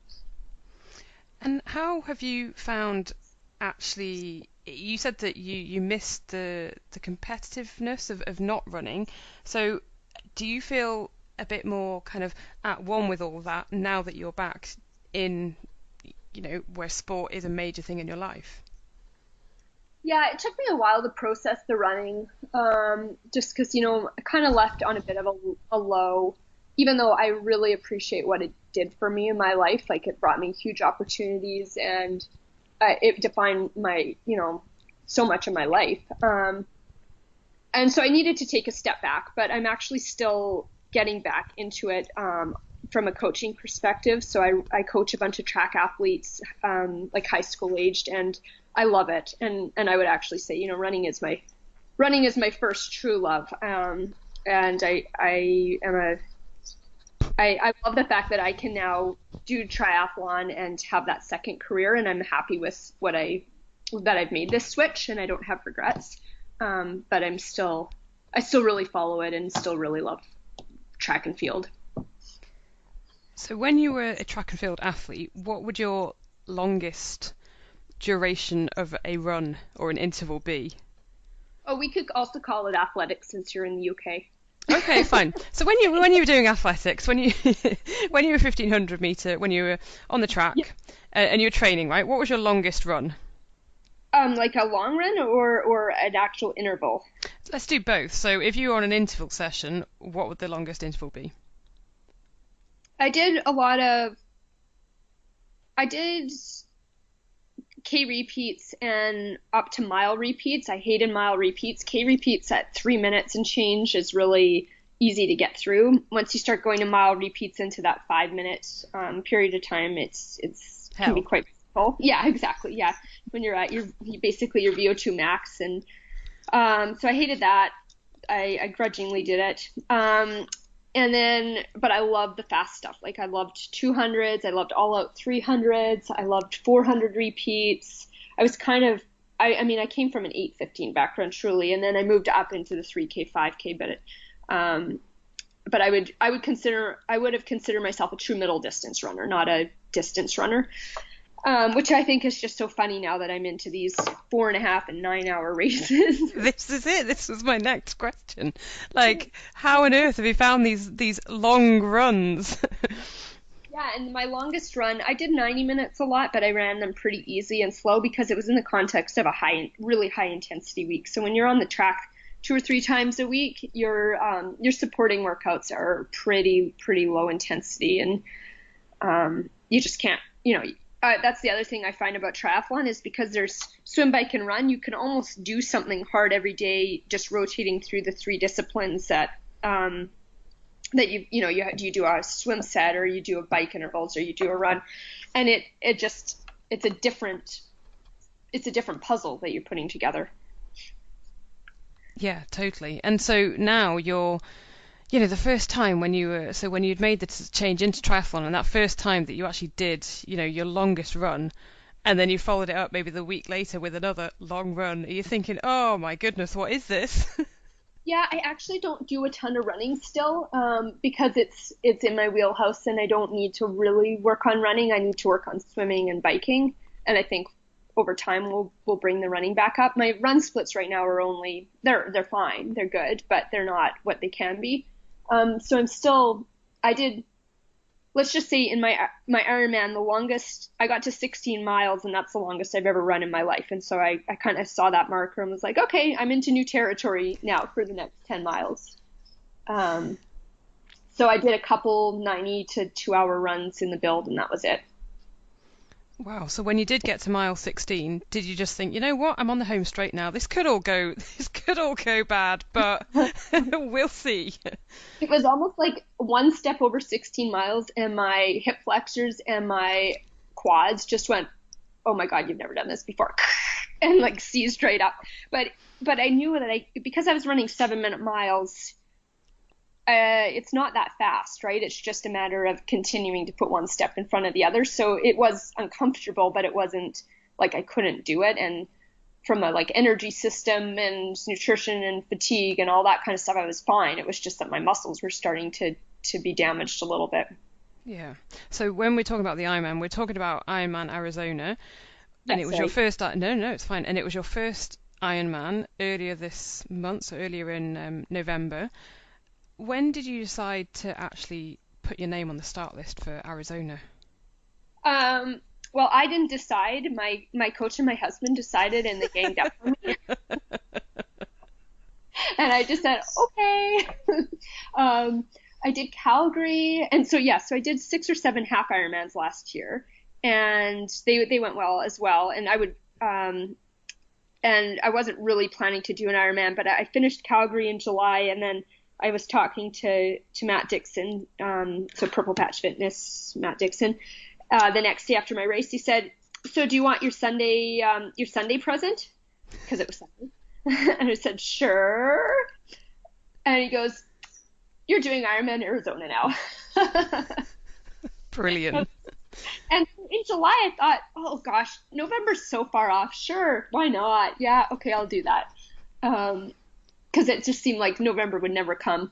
And how have you found, actually, you said that you missed the competitiveness of not running. So do you feel a bit more kind of at one with all that now that you're back in, where sport is a major thing in your life? Yeah, it took me a while to process the running, just because, I kind of left on a bit of a low, even though I really appreciate what it did for me in my life. Like, it brought me huge opportunities, and it defined my, so much of my life. And so I needed to take a step back, but I'm actually still getting back into it from a coaching perspective. So I coach a bunch of track athletes, like high school aged, and I love it. And I would actually say, running is my first true love. And I love the fact that I can now do triathlon and have that second career, and I'm happy with that I've made this switch, and I don't have regrets. But I still really follow it and still really love track and field. So when you were a track and field athlete, what would your longest duration of a run or an interval be? Oh, we could also call it athletics since you're in the UK. Okay, fine. So when you were doing athletics, when you when you were 1500 meter, when you were on the track, Yeah. and you were training, right? What was your longest run? Like a long run or an actual interval? Let's do both. So if you were on an interval session, what would the longest interval be? I did K repeats and up to mile repeats. I hated mile repeats. K repeats at 3 minutes and change is really easy to get through. Once you start going to mile repeats into that 5 minute period of time, it's Hell. can be quite difficult. Yeah, exactly. Yeah, when you're at your basically your VO2 max, and so I hated that. I grudgingly did it. And then, but I loved the fast stuff. Like I loved 200s, I loved all out 300s, I loved 400 repeats. I was kind of, I mean, I came from an 8:15 background truly, and then I moved up into the 3K, 5K, but I would have considered myself a true middle distance runner, not a distance runner. Which I think is just so funny now that I'm into these 4.5 and 9 hour races. This is it. This was my next question. Like, how on earth have you found these long runs? Yeah, and my longest run, I did 90 minutes a lot, but I ran them pretty easy and slow because it was in the context of a really high intensity week. So when you're on the track 2 or 3 times a week, your supporting workouts are pretty low intensity, and you just can't, that's the other thing I find about triathlon is because there's swim, bike, and run, you can almost do something hard every day, just rotating through the 3 disciplines that you do a swim set, or you do a bike intervals, or you do a run, and it's a different puzzle that you're putting together. Yeah, totally. And so now you're, the first time when you'd made the change into triathlon, and that first time that you actually did, your longest run, and then you followed it up maybe the week later with another long run, are you thinking, oh my goodness, what is this? Yeah, I actually don't do a ton of running still, because it's in my wheelhouse, and I don't need to really work on running. I need to work on swimming and biking, and I think over time we'll bring the running back up. My run splits right now are they're fine, they're good, but they're not what they can be. So let's just say in my Ironman, the longest, I got to 16 miles, and that's the longest I've ever run in my life. And so I kind of saw that marker and was like, okay, I'm into new territory now for the next 10 miles. So I did a couple 90 to 2 hour runs in the build, and that was it. Wow. So when you did get to mile 16, did you just think, you know what, I'm on the home straight now. This could all go bad, but we'll see. It was almost like one step over 16 miles, and my hip flexors and my quads just went, oh my God, you've never done this before, and like seized right up. But I knew that because I was running 7-minute miles, it's not that fast, right? It's just a matter of continuing to put one step in front of the other. So it was uncomfortable, but it wasn't like I couldn't do it. And from a like energy system and nutrition and fatigue and all that kind of stuff, I was fine. It was just that my muscles were starting to be damaged a little bit. Yeah. So when we're talking about the Ironman, we're talking about Ironman Arizona, and it was your first. No, it's fine. And it was your first Ironman earlier this month, so earlier in November. When did you decide to actually put your name on the start list for Arizona? Well, I didn't decide. My coach and my husband decided, and they ganged up on me. And I just said, okay. I did Calgary, and so I did 6 or 7 half Ironmans last year, and they went well as well. And and I wasn't really planning to do an Ironman, but I finished Calgary in July, and then I was talking to Matt Dixon, so Purple Patch Fitness, Matt Dixon, the next day after my race. He said, so do you want your Sunday present? Because it was Sunday. And I said, sure. And he goes, you're doing Ironman Arizona now. Brilliant. And in July, I thought, oh gosh, November's so far off. Sure, why not? Yeah, okay, I'll do that. Because it just seemed like November would never come.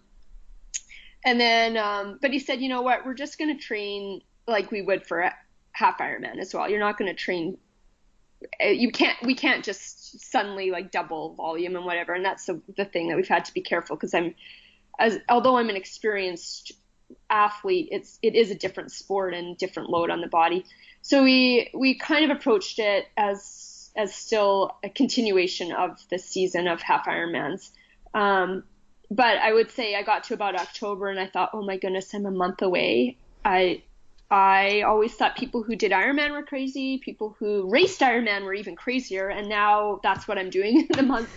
And then, but he said, you know what, we're just going to train like we would for half Ironman as well. You're not going to train. We can't just suddenly like double volume and whatever. And that's the thing that we've had to be careful, because although I'm an experienced athlete, it is a different sport and different load on the body. So we kind of approached it as still a continuation of the season of half Ironmans. But I would say I got to about October and I thought, oh my goodness, I'm a month away. I always thought people who did Ironman were crazy. People who raced Ironman were even crazier. And now that's what I'm doing in the month.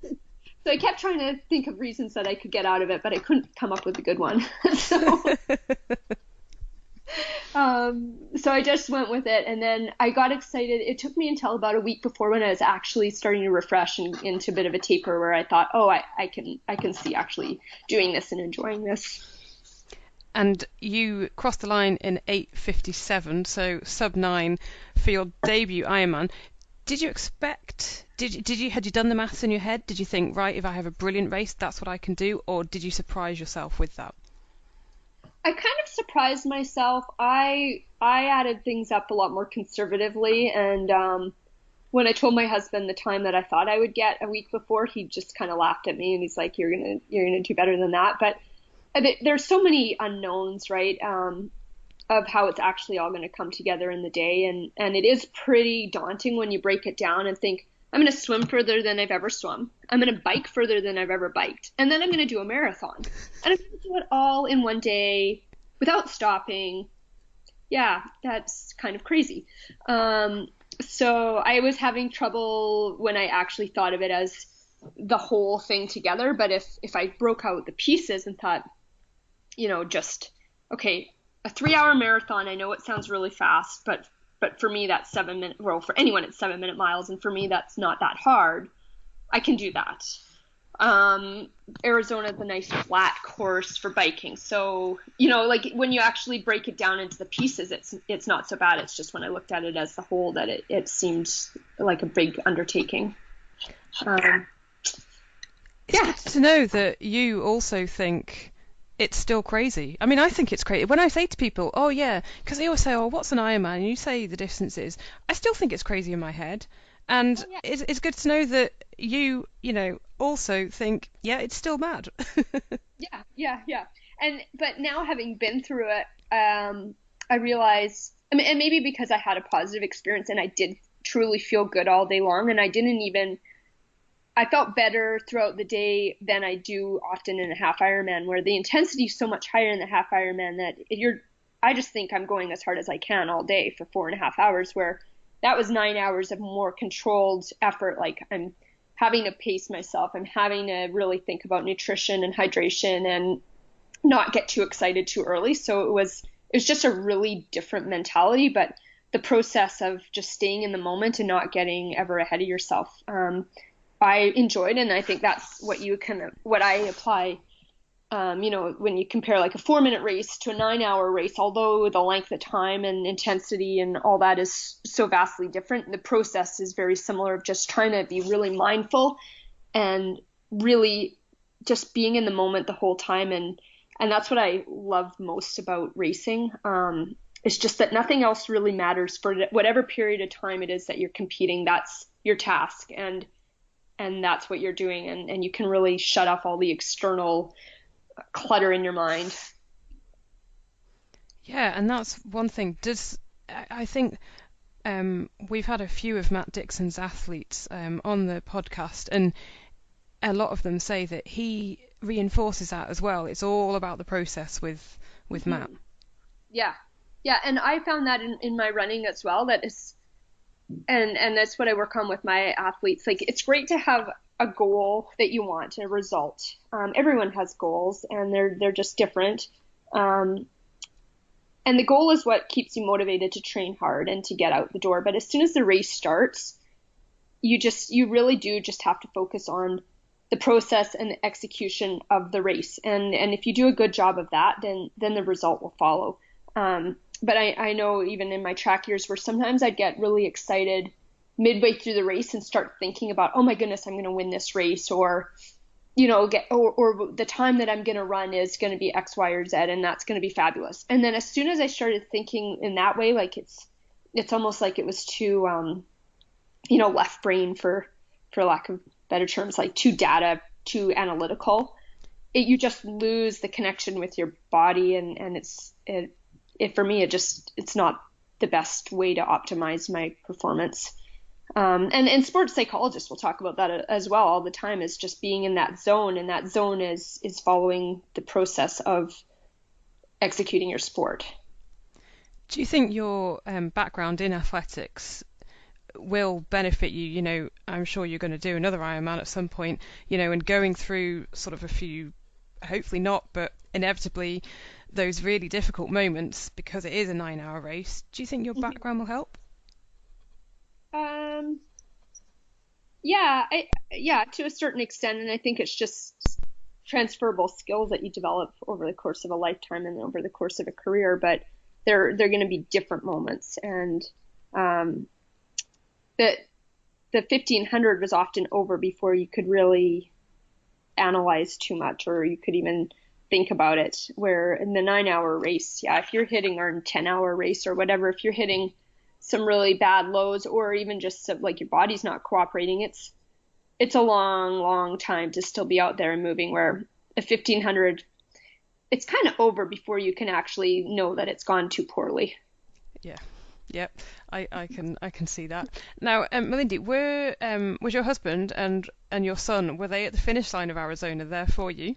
So I kept trying to think of reasons that I could get out of it, but I couldn't come up with a good one. So I just went with it, and then I got excited. It took me until about a week before, when I was actually starting to refresh into a bit of a taper, where I thought, oh, I can see actually doing this and enjoying this. And you crossed the line in 8:57, so sub 9 for your debut Ironman. Did you expect? Had you done the maths in your head? Did you think, right, if I have a brilliant race, that's what I can do, or did you surprise yourself with that? I kind of surprised myself. I added things up a lot more conservatively, and when I told my husband the time that I thought I would get a week before, he just kind of laughed at me, and he's like, "You're gonna do better than that." But there's so many unknowns, right? Of how it's actually all going to come together in the day, and it is pretty daunting when you break it down and think, I'm going to swim further than I've ever swum. I'm going to bike further than I've ever biked. And then I'm going to do a marathon. And I'm going to do it all in one day without stopping. Yeah, that's kind of crazy. So I was having trouble when I actually thought of it as the whole thing together. But if I broke out the pieces and thought, just, okay, a 3-hour marathon, I know it sounds really fast, but for me, that's 7 minutes. Well, for anyone, it's 7-minute miles. And for me, that's not that hard. I can do that. Arizona's a nice flat course for biking. So, like when you actually break it down into the pieces, it's not so bad. It's just when I looked at it as the whole that it seemed like a big undertaking. It's good to know that you also think it's still crazy. I mean, I think it's crazy. When I say to people, oh yeah, because they always say, oh, what's an Ironman? And you say the distances. I still think it's crazy in my head. And it's good to know that you also think, yeah, it's still mad. Yeah. But now, having been through it, I realize, and maybe because I had a positive experience and I did truly feel good all day long, and I felt better throughout the day than I do often in a half Ironman, where the intensity is so much higher in the half Ironman that I just think I'm going as hard as I can all day for 4.5 hours, where that was 9 hours of more controlled effort. Like, I'm having to pace myself. I'm having to really think about nutrition and hydration and not get too excited too early. So it was just a really different mentality, but the process of just staying in the moment and not getting ever ahead of yourself, I enjoyed, and I think that's what I apply, when you compare like a 4-minute race to a 9-hour race, although the length of time and intensity and all that is so vastly different, the process is very similar, of just trying to be really mindful and really just being in the moment the whole time. And that's what I love most about racing. It's just that nothing else really matters for whatever period of time it is that you're competing. That's your task. And that's what you're doing, and you can really shut off all the external clutter in your mind. Yeah, and that's one thing. I think we've had a few of Matt Dixon's athletes on the podcast, and a lot of them say that he reinforces that as well. It's all about the process with Matt. Yeah, and I found that in my running as well. That is. And that's what I work on with my athletes. Like, it's great to have a goal that you want, a result. Everyone has goals, and they're just different. And the goal is what keeps you motivated to train hard and to get out the door. But as soon as the race starts, you really do just have to focus on the process and the execution of the race. And if you do a good job of that, then the result will follow. But I know even in my track years where sometimes I'd get really excited midway through the race and start thinking about, oh my goodness, I'm going to win this race, or, or the time that I'm going to run is going to be X, Y, or Z, and that's going to be fabulous. And then as soon as I started thinking in that way, like it's almost like it was too, left brain for lack of better terms, like too data, too analytical. You just lose the connection with your body, and for me, it's not the best way to optimize my performance. And sports psychologists will talk about that as well all the time, is just being in that zone, and that zone is following the process of executing your sport. Do you think your background in athletics will benefit you? I'm sure you're going to do another Ironman at some point, and going through sort of a few, hopefully not, but inevitably those really difficult moments, because it is a 9-hour race. Do you think your background will help? Yeah, to a certain extent, and I think it's just transferable skills that you develop over the course of a lifetime and over the course of a career, but they're going to be different moments. And the 1500 was often over before you could really analyze too much, or you could even think about it. Where in the 9-hour race, if you're hitting, or 10-hour race or whatever, if you're hitting some really bad lows, or even just like your body's not cooperating, it's a long time to still be out there and moving. Where a 1500, it's kind of over before you can actually know that it's gone too poorly. Yeah, I can see that. Now, Malindi, was your husband and your son, were they at the finish line of Arizona there for you?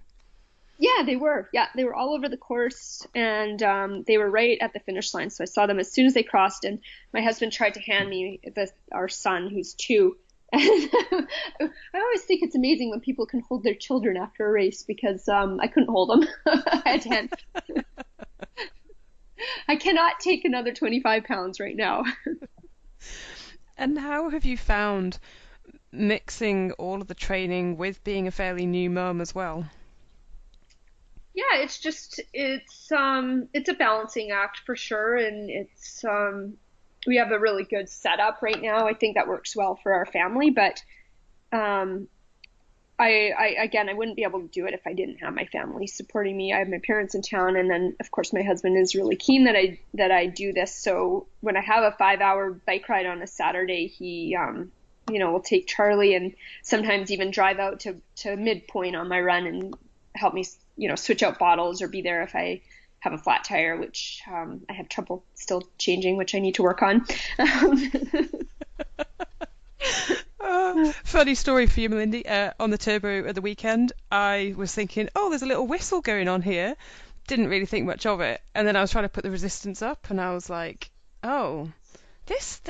Yeah, they were. Yeah, they were all over the course, and they were right at the finish line. So I saw them as soon as they crossed, and my husband tried to hand me our son, who's 2. And I always think it's amazing when people can hold their children after a race, because I couldn't hold them. I had to hand. I cannot take another 25 pounds right now. And how have you found mixing all of the training with being a fairly new mum as well? Yeah, it's a balancing act for sure, and we have a really good setup right now. I think that works well for our family, but I wouldn't be able to do it if I didn't have my family supporting me. I have my parents in town, and then of course my husband is really keen that I do this. So when I have a 5-hour bike ride on a Saturday, he will take Charlie, and sometimes even drive out to midpoint on my run and help me switch out bottles, or be there if I have a flat tire, which I have trouble still changing, which I need to work on. Funny story for you, Malindi. On the turbo at the weekend, I was thinking, oh, there's a little whistle going on here. Didn't really think much of it. And then I was trying to put the resistance up, and I was like, oh, this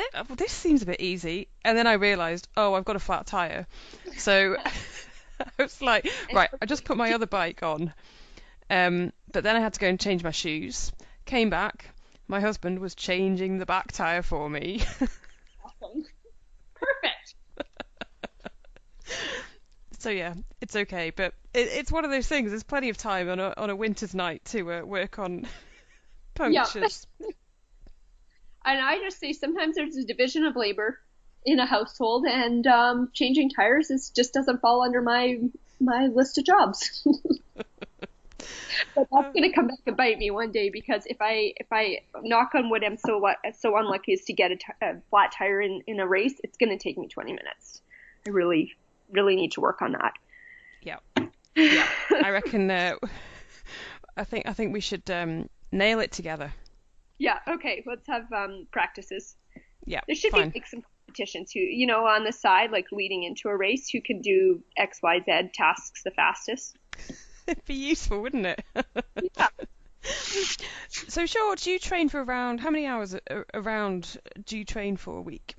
seems a bit easy. And then I realised, oh, I've got a flat tyre. So I was like, right, I just put my other bike on. But then I had to go and change my shoes. Came back. My husband was changing the back tyre for me. Awesome. Perfect. So yeah, it's okay, but it's one of those things. There's plenty of time on a winter's night to work on punctures. Yeah. And I just say sometimes there's a division of labor in a household, and changing tires just doesn't fall under my list of jobs. But that's going to come back and bite me one day, because if I knock on wood, I'm so unlucky as to get a flat tire in a race, it's going to take me 20 minutes. I really need to work on that. Yeah. I reckon. I think we should nail it together. Yeah. Okay. Let's have practices. Yeah. There should be like some competitions who, on the side, like leading into a race, who can do X, Y, Z tasks the fastest. It'd be useful, wouldn't it? Yeah. So, Shaw, do you train for how many hours around do you train for a week?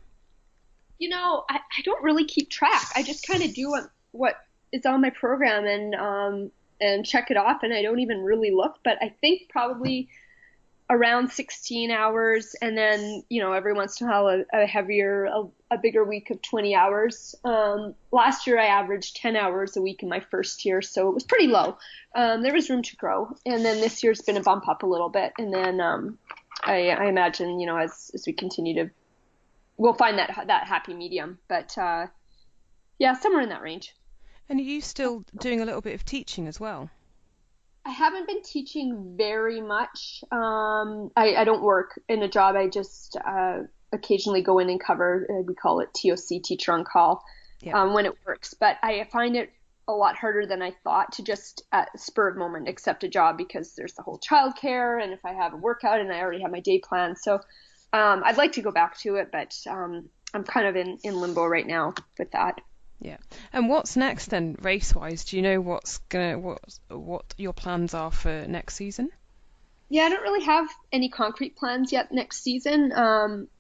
I don't really keep track. I just kind of do what is on my program, and check it off, and I don't even really look. But I think probably around 16 hours, and then every once in a while a bigger week of 20 hours. Last year I averaged 10 hours a week in my first year, so it was pretty low. There was room to grow, and then this year's been a bump up a little bit, and then I imagine as we continue we'll find that happy medium. But yeah, somewhere in that range. And are you still doing a little bit of teaching as well? I haven't been teaching very much. I don't work in a job. I just occasionally go in and cover. We call it TOC, teacher on call, Yep. when it works. But I find it a lot harder than I thought to just at spur of moment accept a job because there's the whole childcare, and if I have a workout and I already have my day planned. So I'd like to go back to it, but I'm kind of in limbo right now with that. Yeah. And what's next then, race-wise? Do you know what your plans are for next season? Yeah, I don't really have any concrete plans yet next season.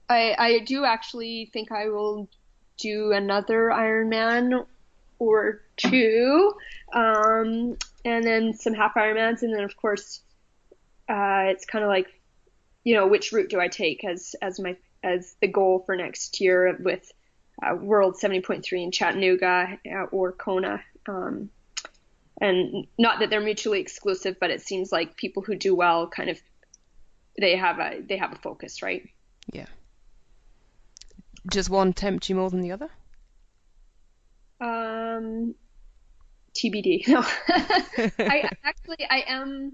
I do actually think I will do another Ironman or two, and then some half Ironmans, and then of course, it's kind of like, which route do I take as the goal for next year with World 70.3 in Chattanooga or Kona. And not that they're mutually exclusive, but it seems like people who do well kind of they have a focus, right? Yeah. Does one tempt you more than the other? TBD. No. I am.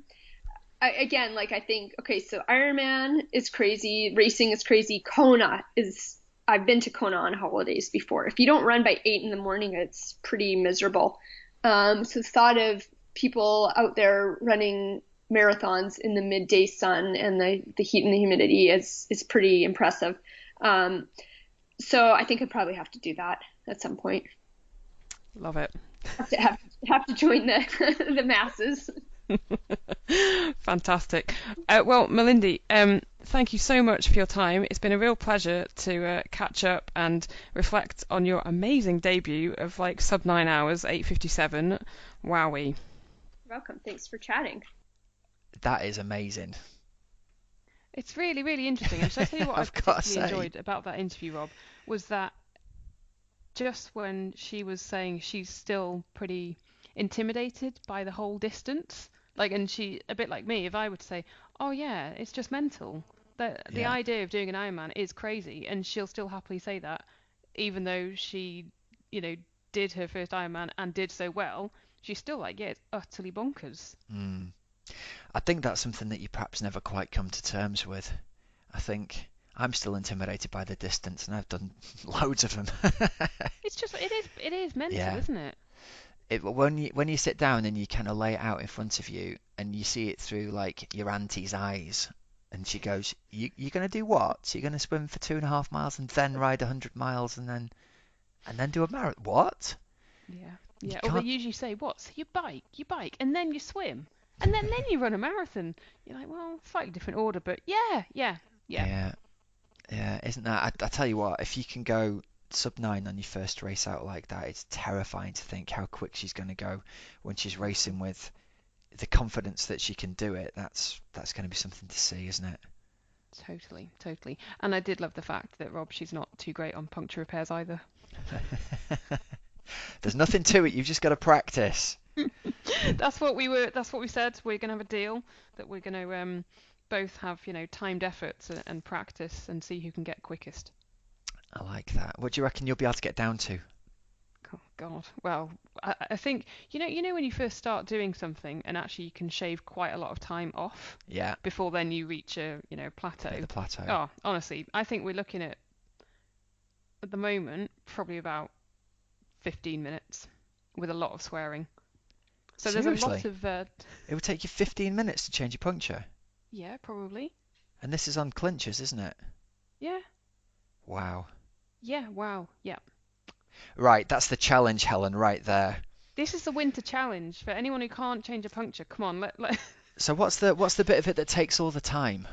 Again, like I think, okay, so Ironman is crazy, racing is crazy. Kona is. I've been to Kona on holidays before. If you don't run by 8 in the morning, it's pretty miserable. So the thought of people out there running marathons in the midday sun and the heat and the humidity is pretty impressive. So I think I probably have to do that at some point. Love it. Have to join the the masses. Fantastic. Well, Malindi, thank you so much for your time. It's been a real pleasure to catch up and reflect on your amazing debut of like sub 9 hours, 8:57. Wowee. You're welcome. Thanks for chatting. That is amazing. It's really, really interesting. And shall I tell you what I I've got to particularly say. enjoyed about that interview, Rob, was that just when she was saying she's still pretty intimidated by the whole distance, like, and she, a bit like me, if I would say, oh yeah, it's just mental. The Yeah. idea of doing an Ironman is crazy, and she'll still happily say that, even though she, you know, did her first Ironman and did so well. She's still like, yeah, it's utterly bonkers. Mm. I think that's something that you perhaps never quite come to terms with. I think I'm still intimidated by the distance, and I've done loads of them. It's just, it is mental, Yeah. isn't it? When you sit down and you kind of lay it out in front of you, and you see it through like your auntie's eyes, and she goes, "You're gonna do what? You're gonna swim for 2.5 miles and then ride 100 miles and then do a marathon? What? Yeah, You yeah. Or they can't." usually say, "What? So you bike, and then you swim, and then you run a marathon." You're like, well, slightly different order, but yeah, yeah, yeah. Yeah, yeah, isn't that? I tell you what, if you can go sub 9 on your first race out like that, it's terrifying to think how quick she's going to go when she's racing with the confidence that she can do it. That's going to be something to see, isn't it? Totally, totally. And I did love the fact that Rob, she's not too great on puncture repairs either. There's nothing to it. You've just got to practice. That's what we said. We're gonna have a deal that we're gonna both have, timed efforts and practice and see who can get quickest. I like that. What do you reckon you'll be able to get down to? Oh God. Well, I think you know when you first start doing something and actually you can shave quite a lot of time off Yeah, before then you reach a plateau. the plateau. Oh, honestly, I think we're looking at the moment probably about 15 minutes with a lot of swearing. So there's a lot Seriously? of It would take you 15 minutes to change your puncture. yeah, probably. And this is on clinchers, isn't it? Yeah. Wow. Yeah, wow. Yeah. Right, that's the challenge, Helen, right there. This is the winter challenge for anyone who can't change a puncture. Come on, let So what's the bit of it that takes all the time?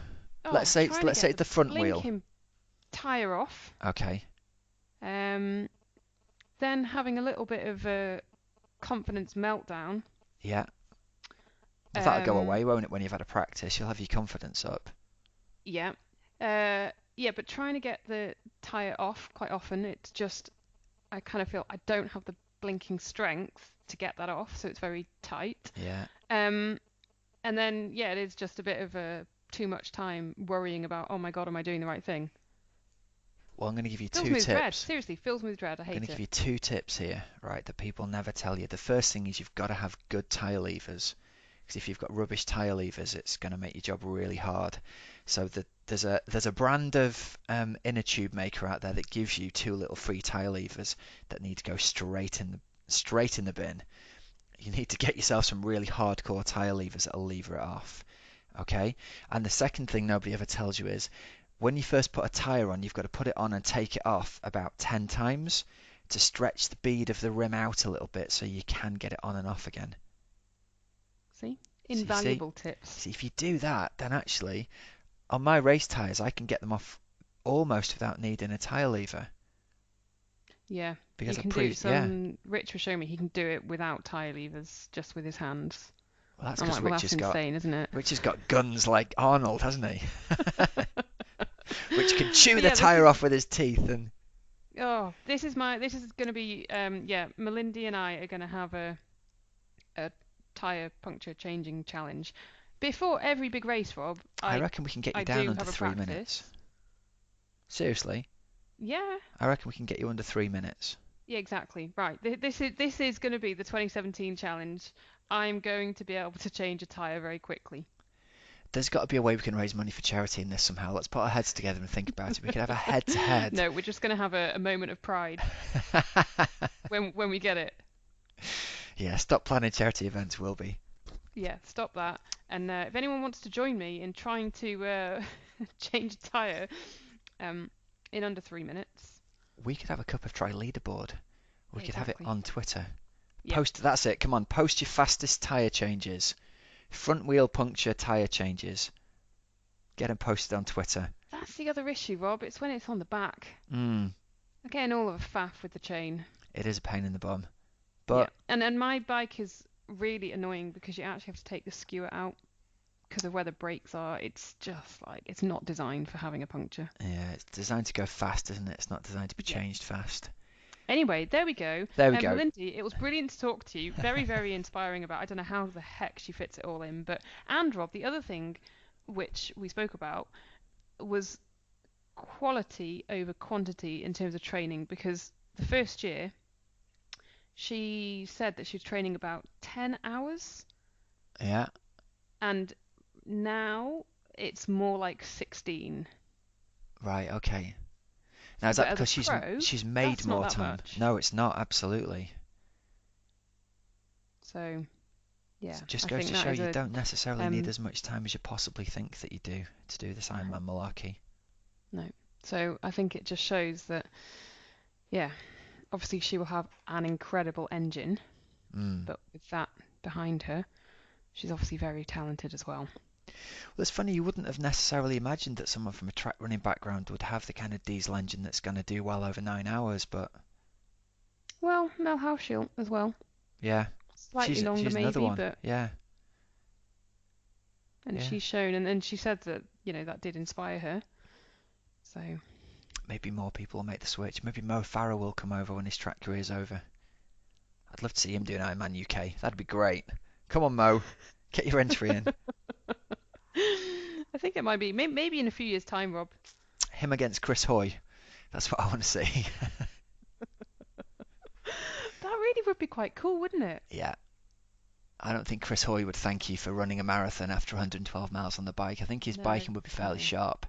oh, trying to Let's say get it's the front wheel. blinking tire off. Okay. Then having a little bit of a confidence meltdown. Yeah. Well, that'll go Um, away, won't it, when you've had a practice? You'll have your confidence up. yeah. Yeah, but trying to get the tire off quite often, it's just I kind of feel I don't have the blinking strength to get that off, so it's very tight. Yeah. And then yeah, it is just a bit of too much time worrying about, oh my God, am I doing the right thing? Well, I'm going to give you Fills two me with dread. tips. Seriously, fills me with dread. I I'm going hate to give it. you two tips here, right, that people never tell you. The first thing is you've got to have good tire levers. because if you've got rubbish tyre levers, it's going to make your job really hard. So there's a brand of inner tube maker out there that gives you two little free tyre levers that need to go straight in the bin. You need to get yourself some really hardcore tyre levers that'll lever it off. Okay? And the second thing nobody ever tells you is when you first put a tyre on, you've got to put it on and take it off about 10 times to stretch the bead of the rim out a little bit so you can get it on and off again. See? So you Invaluable tips. see, if you do that, then actually, on my race tyres, I can get them off almost without needing a tyre lever. Yeah. Because You I can do proved, yeah. Rich was showing me he can do it without tyre levers, just with his hands. Well, that's I'm because like, well, that's insane, isn't it? Rich has got guns like Arnold, hasn't he? Which can chew But the yeah, tyre off with his teeth and. Oh, this is going to be Malindi and I are going to have a tyre puncture changing challenge before every big race, Rob. I reckon we can get you I down do under have a 3 practice. minutes. Seriously, Yeah. I reckon we can get you under 3 minutes. Yeah, exactly. Right. This is going to be the 2017 challenge. I'm going to be able to change a tyre very quickly. There's got to be a way we can raise money for charity in this somehow. Let's put our heads together and think about it. We could have a head-to-head. No, we're just going to have a moment of pride when we get it. Yeah, stop planning charity events, will be. Yeah, stop that. And if anyone wants to join me in trying to change a tyre in under 3 minutes. We could have a Cup of Tri leaderboard. We could have it Exactly. on Twitter. Yep. That's it. Come on, post your fastest tyre changes. Front wheel puncture tyre changes. Get them posted on Twitter. That's the other issue, Rob. It's when it's on the back. I'm getting all of a faff with the chain. It is a pain in the bum. But yeah. And my bike is really annoying because you actually have to take the skewer out because of where the brakes are. It's just like, it's not designed for having a puncture. yeah, it's designed to go fast, isn't it? It's not designed to be changed fast. Anyway, there we go. There we go. Malindi, it was brilliant to talk to you. Very, very inspiring about, I don't know how the heck she fits it all in. And Rob, the other thing which we spoke about was quality over quantity in terms of training, because the first year she said that she was training about 10 hours. Yeah. And now it's more like 16. Right, okay. Now is that because she's made more time? Much. No, it's not, absolutely. So, yeah. So just goes to show you don't necessarily need as much time as you possibly think that you do to do this Ironman malarkey. No. So I think it just shows that, yeah, obviously she will have an incredible engine, but with that behind her, she's obviously very talented as well. Well, it's funny, you wouldn't have necessarily imagined that someone from a track running background would have the kind of diesel engine that's going to do well over 9 hours, but... Well, Mel Hauschild as well. Yeah. Slightly longer she's maybe, another one. but... Yeah. And she's shown, and she said that, that did inspire her. So... Maybe more people will make the switch. Maybe Mo Farah will come over when his track career's over. I'd love to see him doing Ironman UK. That'd be great. Come on, Mo. Get your entry in. I think it might be. Maybe in a few years' time, Rob. Him against Chris Hoy. That's what I want to see. That really would be quite cool, wouldn't it? Yeah. I don't think Chris Hoy would thank you for running a marathon after 112 miles on the bike. I think his biking would be fairly sharp.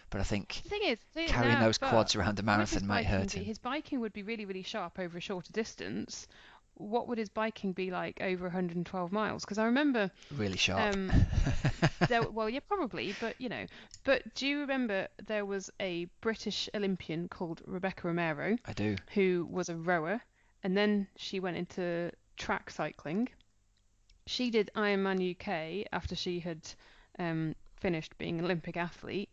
But I think the thing is, carrying those quads around a marathon might hurt him. His biking would be really, really sharp over a shorter distance. What would his biking be like over 112 miles? Because I remember... Really sharp. Well, yeah, probably, but, But do you remember there was a British Olympian called Rebecca Romero? I do. Who was a rower, and then she went into track cycling. She did Ironman UK after she had finished being an Olympic athlete.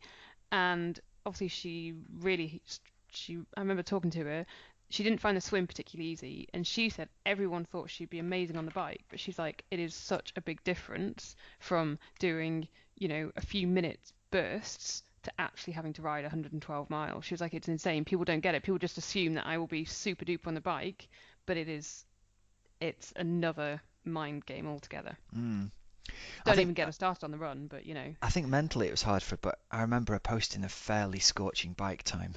And obviously I remember talking to her, she didn't find the swim particularly easy, and she said everyone thought she'd be amazing on the bike, but she's like, it is such a big difference from doing, a few minutes bursts to actually having to ride 112 miles. She was like, it's insane. People don't get it. People just assume that I will be super duper on the bike, but it's another mind game altogether. Don't even get us started on the run, but I think mentally it was hard but I remember her posting a fairly scorching bike time.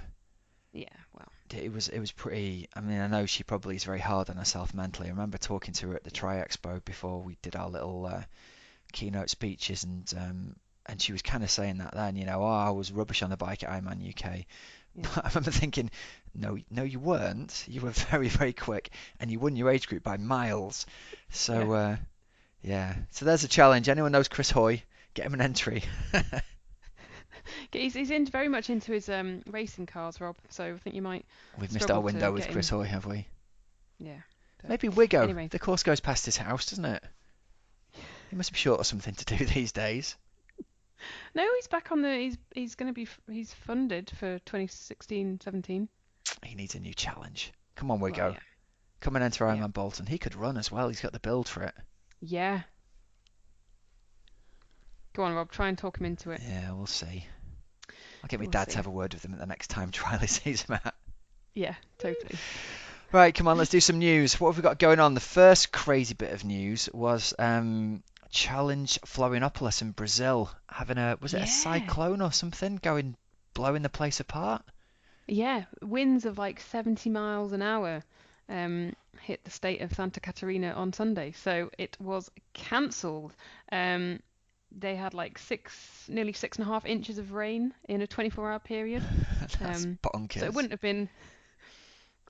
Yeah, well. It was pretty. I mean, I know she probably is very hard on herself mentally. I remember talking to her at the Tri Expo before we did our little keynote speeches, and she was kind of saying that then, oh, I was rubbish on the bike at Ironman UK. Yeah. But I remember thinking, no, you weren't. You were very, very quick, and you won your age group by miles. So, Yeah. yeah. So there's a challenge. Anyone knows Chris Hoy? Get him an entry. He's very much into his racing cars, Rob. So I think you might We've missed our struggle to window with get Chris him. Hoy, have we? Yeah. But Maybe Wigo. anyway, The course goes past his house, doesn't it? He must be short of something to do these days. no, he's back on the. He's going to be. He's funded for 2016-17. He needs a new challenge. Come on, Well, Wigo. yeah. Come and enter Yeah. Ironman Bolton. He could run as well. He's got the build for it. Yeah. Go on, Rob. Try and talk him into it. Yeah, we'll see. I'll get my We'll dad see. to have a word with him at the next time trial he sees him at. Yeah, totally. Right, come on, let's do some news. What have we got going on? The first crazy bit of news was Challenge Florianopolis in Brazil having was it a Yeah. cyclone or something blowing the place apart? Yeah, winds of like 70 miles an hour hit the state of Santa Catarina on Sunday, so it was cancelled. They had like nearly 6.5 inches of rain in a 24-hour period. That's bonkers. So it wouldn't have been,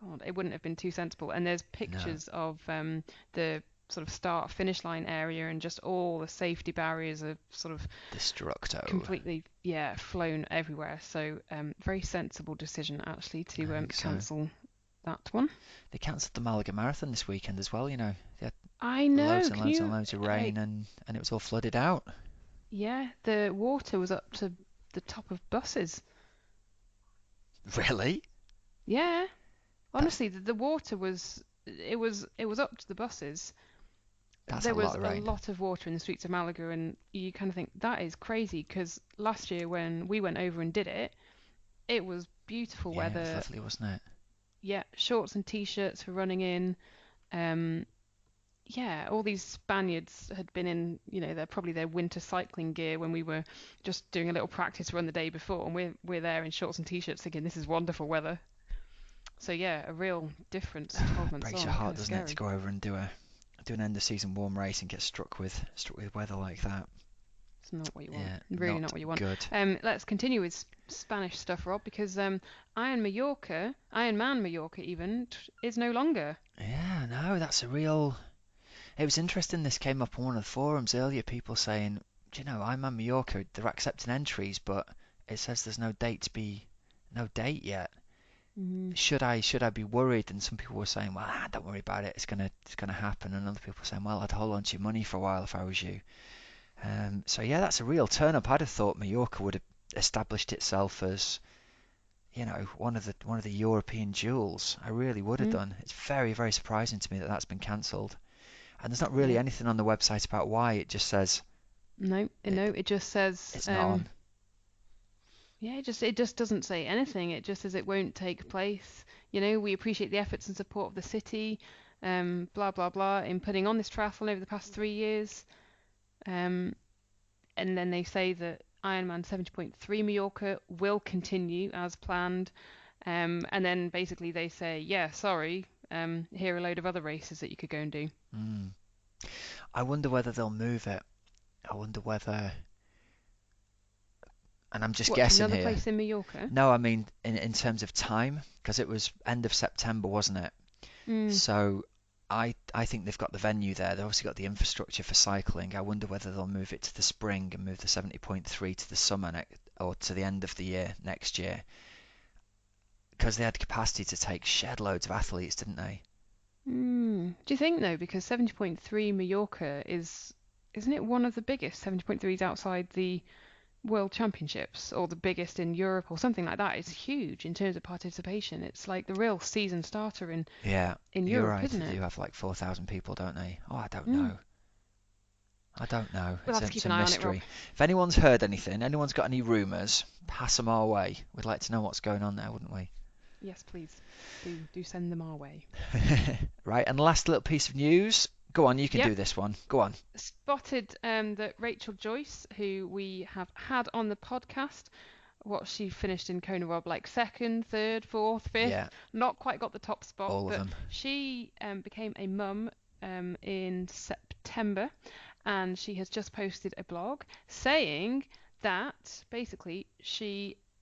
God, it wouldn't have been too sensible. And there's pictures of the sort of start finish line area, and just all the safety barriers are sort of Destructo. completely, yeah, flown everywhere. So very sensible decision actually to cancel that one. They cancelled the Malaga Marathon this weekend as well, They had I know. loads and loads and loads of rain, and it was all flooded out. Yeah, the water was up to the top of buses. Really? Yeah. Honestly, the water was up to the buses. That's There a was lot of rain. a lot of water in the streets of Malaga, and you kind of think that is crazy, because last year when we went over and did it, it was beautiful Yeah, it weather. was lovely, wasn't it? Yeah, shorts and t-shirts for running in. Yeah, all these Spaniards had been in, they're probably their winter cycling gear when we were just doing a little practice run the day before, and we're there in shorts and t-shirts thinking this is wonderful weather. So yeah, a real difference 12 months Breaks on. your heart, doesn't Scary. it, to go over and do an end of season warm race and get struck with weather like that. It's not what you want. Yeah, Really not what you want. Good. Let's continue with Spanish stuff, Rob, because Ironman Mallorca even is no longer. Yeah, no, that's a real. It was interesting. This came up on one of the forums earlier. People saying, I'm on Mallorca. They're accepting entries, but it says there's no date yet. Mm. Should I be worried? And some people were saying, well, don't worry about it. It's gonna happen. And other people were saying, well, I'd hold on to your money for a while if I was you. So yeah, that's a real turn up. I'd have thought Mallorca would have established itself as, one of the European jewels. I really would have done. It's very, very surprising to me that that's been cancelled. And there's not really anything on the website about why. It just says it just says it's not on. Yeah, it just doesn't say anything. It just says it won't take place. We appreciate the efforts and support of the city, blah blah blah, in putting on this triathlon over the past 3 years. And then they say that Ironman 70.3 Mallorca will continue as planned. And then basically they say, yeah, sorry, here are a load of other races that you could go and do. I wonder whether they'll move it. I wonder whether. And I'm just guessing another here. place in Mallorca? No, I mean in terms of time, because it was end of September, wasn't it? So I think they've got the venue there. They've obviously got the infrastructure for cycling. I wonder whether they'll move it to the spring and move the 70.3 to the summer or to the end of the year next year. Because they had capacity to take shed loads of athletes, didn't they? Do you think though? Because 70.3 Mallorca isn't it one of the biggest 70.3s outside the World Championships, or the biggest in Europe or something like that? It's huge in terms of participation. It's like the real season starter in You're Europe, right. isn't They it? do have like 4,000 people, don't they? Oh, I don't know. We'll have to keep an eye on it, Rob. If anyone's heard anything, anyone's got any rumours, pass them our way. We'd like to know what's going on there, wouldn't we? Yes, please. Do send them our way. Right, and last little piece of news. Go on, you can do this one. Go on. Spotted that Rachel Joyce, who we have had on the podcast, she finished in Kona, Rob, like second, third, fourth, fifth. Yeah. Not quite got the top spot. All of them. She became a mum in September, and she has just posted a blog saying that basically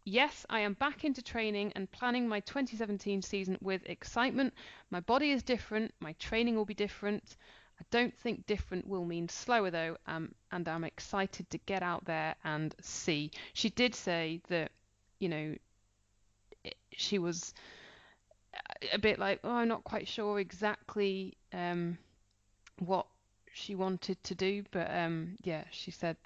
yes, I am back into training and planning my 2017 season with excitement. My body is different, my training will be different. I don't think different will mean slower though, and I'm excited to get out there and see. She did say that, you know, she was a bit like, oh, I'm not quite sure exactly what she wanted to do, but yeah, she said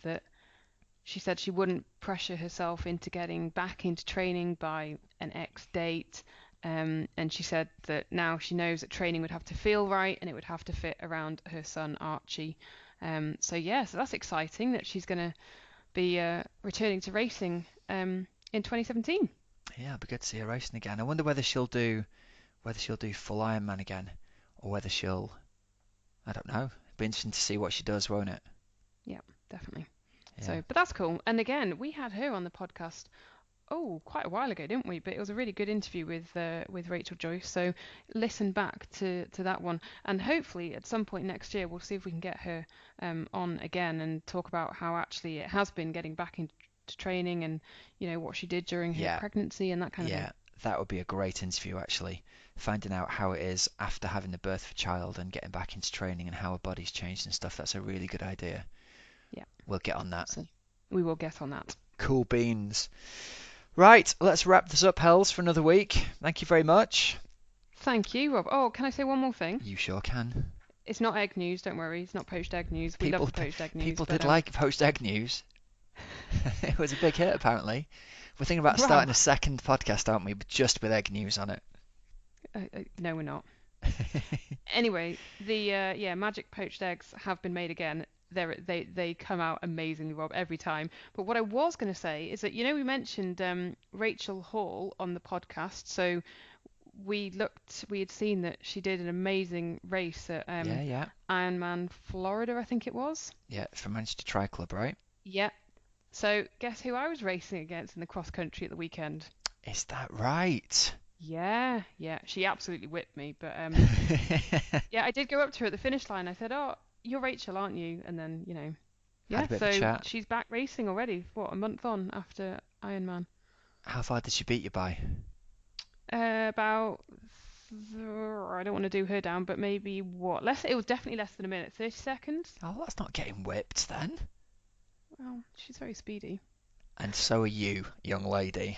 she wouldn't pressure herself into getting back into training by an X date. And she said that now she knows that training would have to feel right and it would have to fit around her son Archie. So yeah, so that's exciting that she's going to be returning to racing in 2017. Yeah, it'll be good to see her racing again. I wonder whether she'll do full Ironman again, or whether she'll, I don't know. It'll be interesting to see what she does, won't it? Yeah, definitely. Yeah. So, but that's cool. And again, we had her on the podcast quite a while ago, didn't we? But it was a really good interview with Rachel Joyce. So listen back to that one, and hopefully at some point next year we'll see if we can get her on again and talk about how actually it has been getting back into training, and you know what she did during her pregnancy and that kind of thing. Yeah, that would be a great interview actually. Finding out how it is after having the birth of a child and getting back into training and how her body's changed and stuff. That's a really good idea. Yeah. We'll get on that. So we will get on that. Cool beans. Right, let's wrap this up, Hells, for another week. Thank you very much. Thank you, Rob. Oh, can I say one more thing? You sure can. It's not egg news, don't worry. It's not poached egg news. We love the poached egg news. People did like poached egg news. It was a big hit, apparently. We're thinking about starting a second podcast, aren't we? But just with egg news on it. No, we're not. Anyway, the magic poached eggs have been made again. They come out amazingly, Rob, every time. But what I was going to say is that, you know, we mentioned Rachel Hall on the podcast. So we had seen that she did an amazing race at Ironman Florida, I think it was. Yeah, for Manchester Tri Club, right? Yeah. So guess who I was racing against in the cross country at the weekend? Is that right? Yeah. She absolutely whipped me, but yeah, I did go up to her at the finish line. I said, "Oh, you're Rachel, aren't you?" And then, you know, yeah, so she's back racing already. What, a month on after Ironman? How far did she beat you by? About, I don't want to do her down, but maybe what? It was definitely less than a minute, 30 seconds. Oh, that's not getting whipped then. Well, she's very speedy. And so are you, young lady.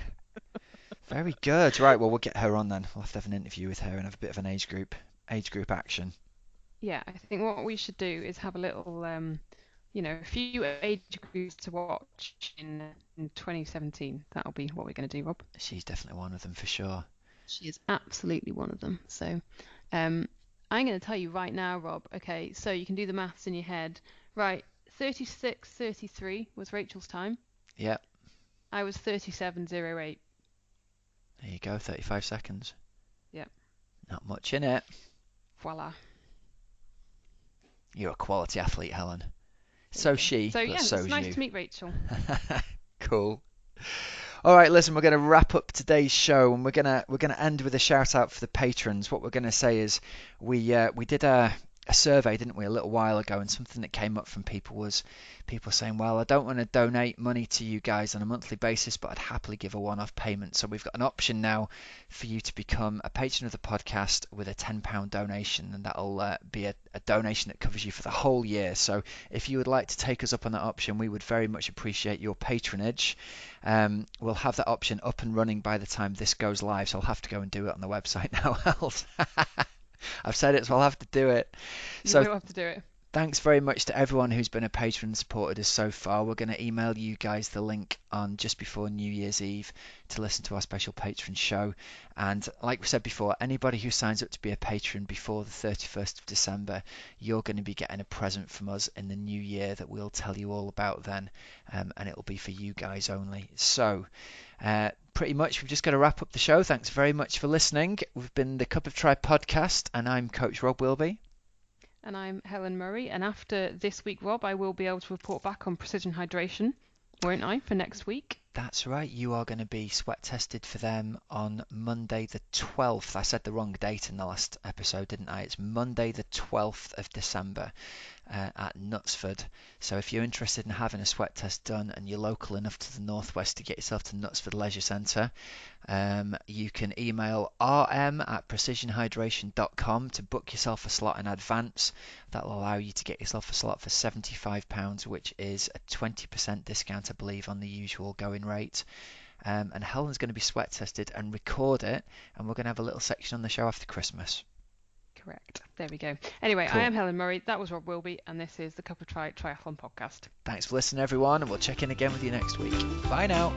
Very good. Right, well, we'll get her on then. We'll have to have an interview with her and have a bit of an age group action. Yeah, I think what we should do is have a little, a few age groups to watch in 2017. That'll be what we're going to do, Rob. She's definitely one of them for sure. She is absolutely one of them. So I'm going to tell you right now, Rob. Okay, so you can do the maths in your head. Right, 36:33 was Rachel's time. Yeah. I was 37:08. There you go, 35 seconds. Yep. Not much in it. Voila. You're a quality athlete, Helen. So she, so yeah, but so's it's nice you. to meet Rachel. Cool. All right, listen, we're going to wrap up today's show, and we're gonna end with a shout out for the patrons. What we're going to say is we did a survey, didn't we, a little while ago, and something that came up from people was people saying, well, I don't want to donate money to you guys on a monthly basis, but I'd happily give a one-off payment. So we've got an option now for you to become a patron of the podcast with a £10 donation, and that'll be a donation that covers you for the whole year. So if you would like to take us up on that option, we would very much appreciate your patronage. We'll have that option up and running by the time this goes live, so I'll have to go and do it on the website now, else. I've said it, so I'll have to do it. You will have to do it. Thanks very much to everyone who's been a patron and supported us so far. We're going to email you guys the link on just before New Year's Eve to listen to our special patron show. And like we said before, anybody who signs up to be a patron before the 31st of December, you're going to be getting a present from us in the new year that we'll tell you all about then. And it'll be for you guys only. So pretty much we've just got to wrap up the show. Thanks very much for listening. We've been the Cup of Tri podcast, and I'm Coach Rob Wilby. And I'm Helen Murray. And after this week, Rob, I will be able to report back on precision hydration, won't I, for next week? That's right. You are going to be sweat tested for them on Monday the 12th. I said the wrong date in the last episode, didn't I? It's Monday the 12th of December. at Knutsford. So if you're interested in having a sweat test done and you're local enough to the northwest to get yourself to Knutsford Leisure Centre, you can email rm@precisionhydration.com to book yourself a slot in advance. That'll allow you to get yourself a slot for £75, which is a 20% discount, I believe, on the usual going rate. And Helen's going to be sweat tested and record it, and we're going to have a little section on the show after Christmas. Correct. There we go. Anyway, Cool. I am Helen Murray. That was Rob Wilby, and this is the Cup of Triathlon podcast. Thanks for listening, everyone, and we'll check in again with you next week. Bye now.